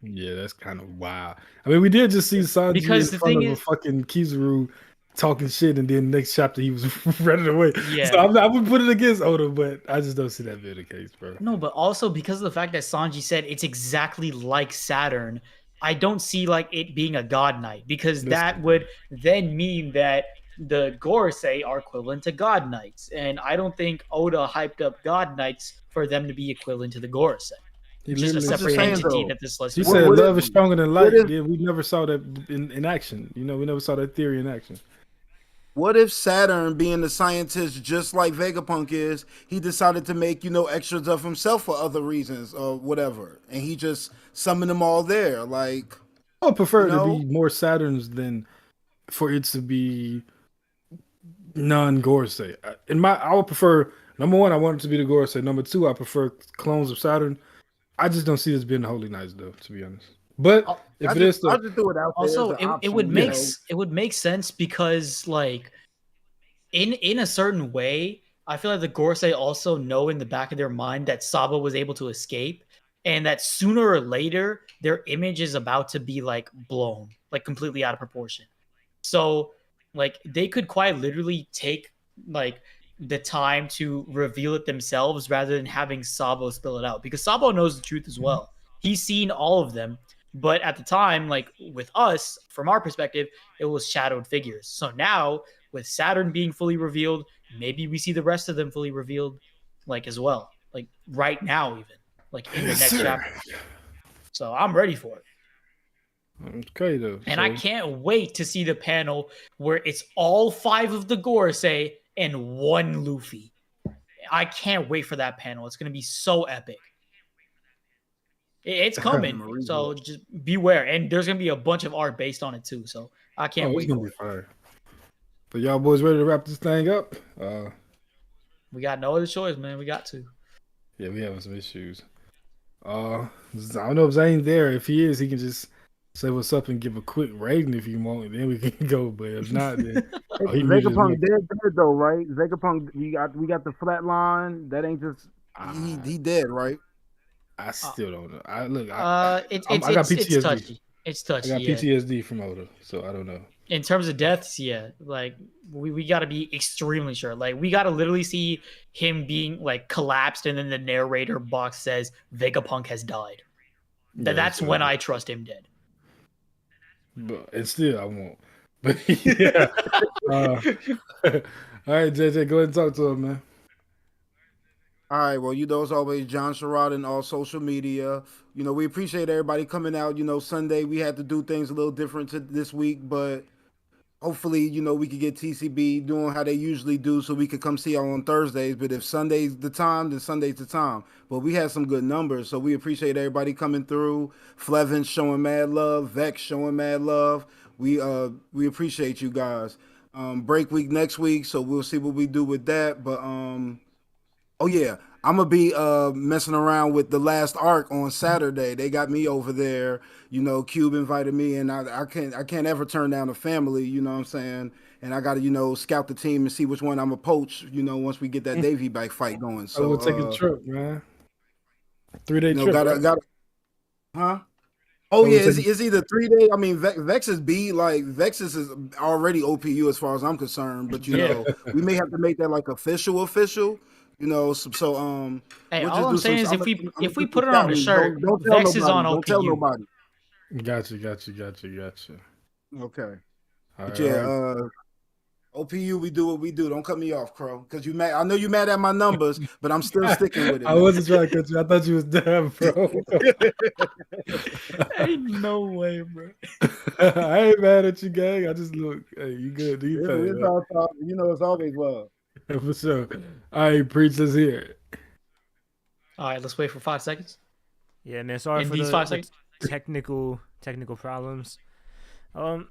Yeah, that's kind of wild. I mean, we did just see Sanji Because in the front thing of is- a fucking Kizaru talking shit, and then next chapter he was running away. Yeah. So I would put it against Oda, but I just don't see that being the case, bro. No, but also because of the fact that Sanji said it's exactly like Saturn, I don't see like it being a God Knight because Listen. that would then mean that the Gorosei are equivalent to God Knights, and I don't think Oda hyped up God Knights for them to be equivalent to the Gorosei. He Just a literally separate saying, entity though. that this lets He you said What love is- is stronger than light. what is- Yeah, we never saw that in action. We never saw that theory in action. What if Saturn, being the scientist just like Vegapunk is, he decided to make, extras of himself for other reasons or whatever, and he just summoned them all there? Like, I would prefer you it to know, be more Saturns than for it to be non-Goresei. I would prefer number one. I want it to be the Goresei. Number two, I prefer clones of Saturn. I just don't see this being the Holy Knights, though, to be honest. But if it is I the just threw it out there as Also, an it option. would make sense because like in a certain way, I feel like the Gorsei also know in the back of their mind that Sabo was able to escape, and that sooner or later their image is about to be like blown, like completely out of proportion. So like they could quite literally take like the time to reveal it themselves rather than having Sabo spill it out, because Sabo knows the truth as well. He's seen all of them, but at the time, like with us, from our perspective, it was shadowed figures. So now with Saturn being fully revealed, maybe we see the rest of them fully revealed, like as well, like right now, even like in the Yes, next sir. chapter. So I'm ready for it. Okay, though. And I can't wait to see the panel where it's all 5 of the Gorosei and 1 Luffy. I can't wait for that panel. It's going to be so epic. It's coming, so just beware. And there's going to be a bunch of art based on it too, so I can't wait for it. Fire. But y'all boys ready to wrap this thing up? We got no other choice, man. We got to. Yeah, we having some issues. I don't know if Zane's there. If he is, he can just say what's up and give a quick rating if you want, and then we can go. But if not, then Vegapunk dead though, right? Vegapunk, we got the flat line. That ain't just he dead, right? I still don't know. I It's got PTSD. It's touchy. It's touchy. I got PTSD from Oda, so I don't know. In terms of deaths, yeah, like we got to be extremely sure. Like we got to literally see him being like collapsed, and then the narrator box says Vegapunk has died. That's when I trust him dead. But and still, I won't. But yeah. All right, JJ, go ahead and talk to him, man. All right, well, as always, John Sherrod and all social media. We appreciate everybody coming out. Sunday we had to do things a little different this week, but hopefully, we could get TCB doing how they usually do so we could come see y'all on Thursdays. But if Sunday's the time, then Sunday's the time. But we had some good numbers, so we appreciate everybody coming through. Flevin showing mad love, Vex showing mad love. We appreciate you guys. Break week next week, so we'll see what we do with that. But oh yeah, I'm gonna be messing around with the last arc on Saturday. They got me over there. Cube invited me, and I can't ever turn down a family. You know what I'm saying? And I got to scout the team and see which one I'm gonna poach. Once we get that Davy back fight going. So we'll take a trip, man. 3-day trip. Got huh? Oh yeah, it's either 3 days. I mean, Vex is is already OPU as far as I'm concerned. But we may have to make that like official. Hey, all I'm saying is if we put it on the shirt, Vex is on OPU. Don't tell nobody. Gotcha. Okay. OPU, we do what we do. Don't cut me off, Krow. Because you mad. I know you mad at my numbers, but I'm still sticking with it. I wasn't trying to cut you. I thought you was done, bro. Ain't no way, bro. I ain't mad at you, gang. I just look. Hey, you good? Do you it's always love. For sure. All right, preach, let's hear it. All right, let's wait for 5 seconds. Yeah, man. Sorry for these 5 seconds. Technical problems.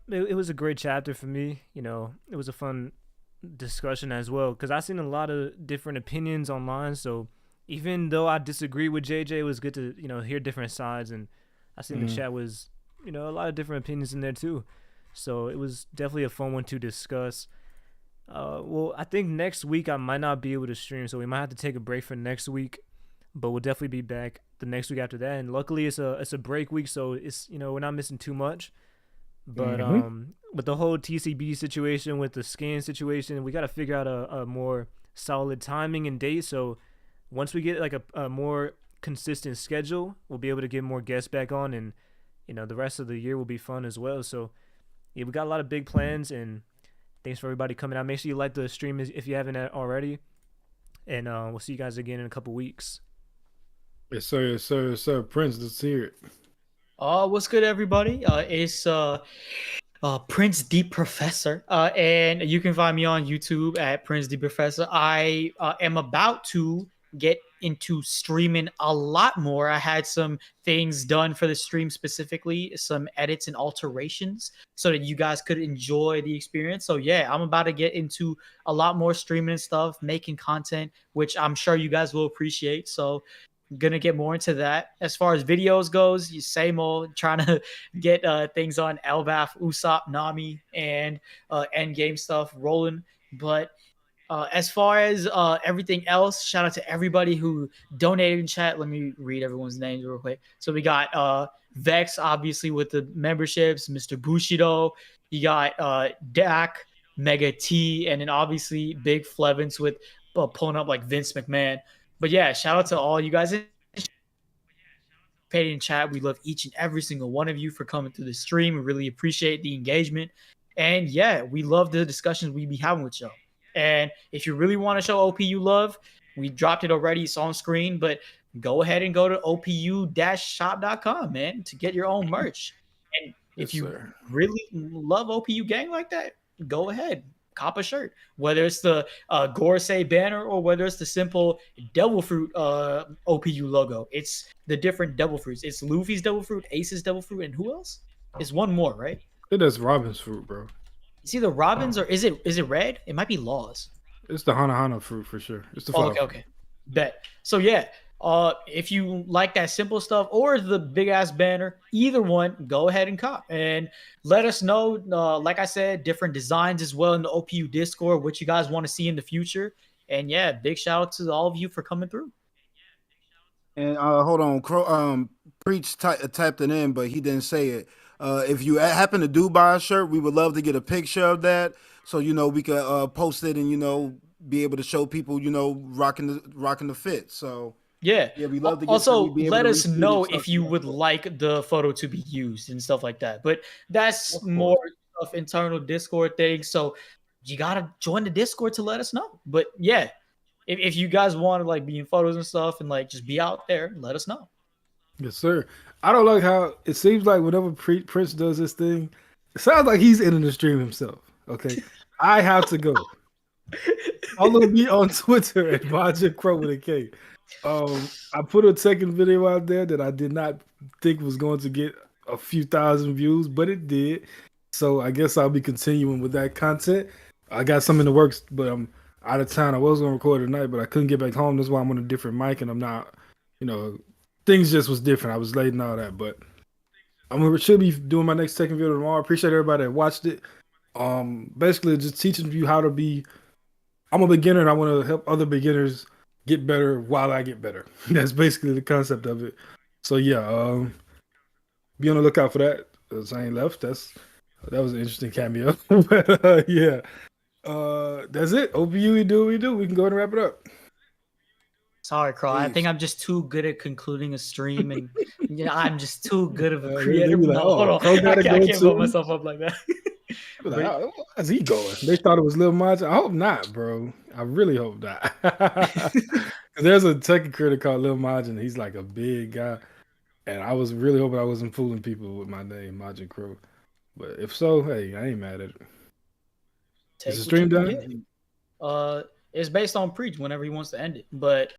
It was a great chapter for me. It was a fun discussion as well because I've seen a lot of different opinions online. So even though I disagree with JJ, it was good to hear different sides, and I seen the chat was a lot of different opinions in there too. So it was definitely a fun one to discuss. Well, I think next week I might not be able to stream, so we might have to take a break for next week. But we'll definitely be back the next week after that. And luckily, it's a break week, so it's we're not missing too much. But with the whole TCB situation, with the scan situation, we got to figure out a more solid timing and date. So once we get like a more consistent schedule, we'll be able to get more guests back on, and the rest of the year will be fun as well. So yeah, we got a lot of big plans, and thanks for everybody coming out. Make sure you like the stream if you haven't already. And we'll see you guys again in a couple weeks. Yes, sir. Prince, let's hear it. What's good, everybody? It's Prince D Professor, and you can find me on YouTube at Prince D Professor. I am about to get into streaming a lot more. I had some things done for the stream specifically, some edits and alterations, so that you guys could enjoy the experience. So yeah, I'm about to get into a lot more streaming and stuff, making content, which I'm sure you guys will appreciate. So gonna get more into that. As far as videos goes, you same old trying to get things on Elbaf, Usopp, Nami, and Endgame stuff rolling. But as far as everything else, shout out to everybody who donated in chat. Let me read everyone's names real quick. So we got Vex, obviously, with the memberships, Mr. Bushido. You got Dak, Mega T, and then obviously Big Flevins with pulling up like Vince McMahon. But yeah, shout out to all you guys in chat. We love each and every single one of you for coming through the stream. We really appreciate the engagement. And yeah, we love the discussions we be having with y'all. And if you really want to show OPU love, we dropped it already. It's on screen, but go ahead and go to opu-shop.com, man, to get your own merch. And if you really love OPU gang like that, go ahead, cop a shirt. Whether it's the Goresei banner or whether it's the simple devil fruit OPU logo. It's the different devil fruits. It's Luffy's devil fruit, Ace's devil fruit, and who else? It's one more, right? It is Robin's fruit, bro. It's either Robin's or is it red? It might be Law's. It's the Hana fruit for sure. It's the okay. Bet. So yeah, if you like that simple stuff or the big ass banner, either one, go ahead and cop and let us know. Like I said, different designs as well in the OPU Discord, what you guys want to see in the future. And yeah, big shout out to all of you for coming through. And hold on, Krow, Preach tapped it in, but he didn't say it. If you happen to do buy a shirt, we would love to get a picture of that, so we could post it and be able to show people rocking the fit. So yeah, we love to get also let us know if you would like the photo to be used and stuff like that. But that's more of internal Discord thing. So you gotta join the Discord to let us know. But yeah, if you guys want to like be in photos and stuff and like just be out there, let us know. Yes, sir. I don't like how it seems like whenever Prince does this thing, it sounds like he's in the stream himself. Okay, I have to go. Follow me on Twitter at Majin Krow with a K. I put a second video out there that I did not think was going to get a few thousand views, but it did. So I guess I'll be continuing with that content. I got some in the works, but I'm out of town. I was going to record tonight, but I couldn't get back home. That's why I'm on a different mic, and I'm not, things just was different. I was late and all that, but should be doing my next second video tomorrow. Appreciate everybody that watched it. Basically just teaching you how to be. I'm a beginner and I want to help other beginners get better while I get better. That's basically the concept of it. So yeah, be on the lookout for that. Zane left. That was an interesting cameo. But yeah, that's it. OPU, we do what we do. We can go ahead and wrap it up. Sorry, Krow. I think I'm just too good at concluding a stream, and I'm just too good of a creator. Like, hold on. I can't put myself up like that. Like, how's he going? They thought it was Lil Maj. I hope not, bro. I really hope not. There's a Tekken creator called Lil Maj, and he's like a big guy. And I was really hoping I wasn't fooling people with my name, Majin Krow. But if so, hey, I ain't mad at it. Is the stream done? It's based on Preach whenever he wants to end it. But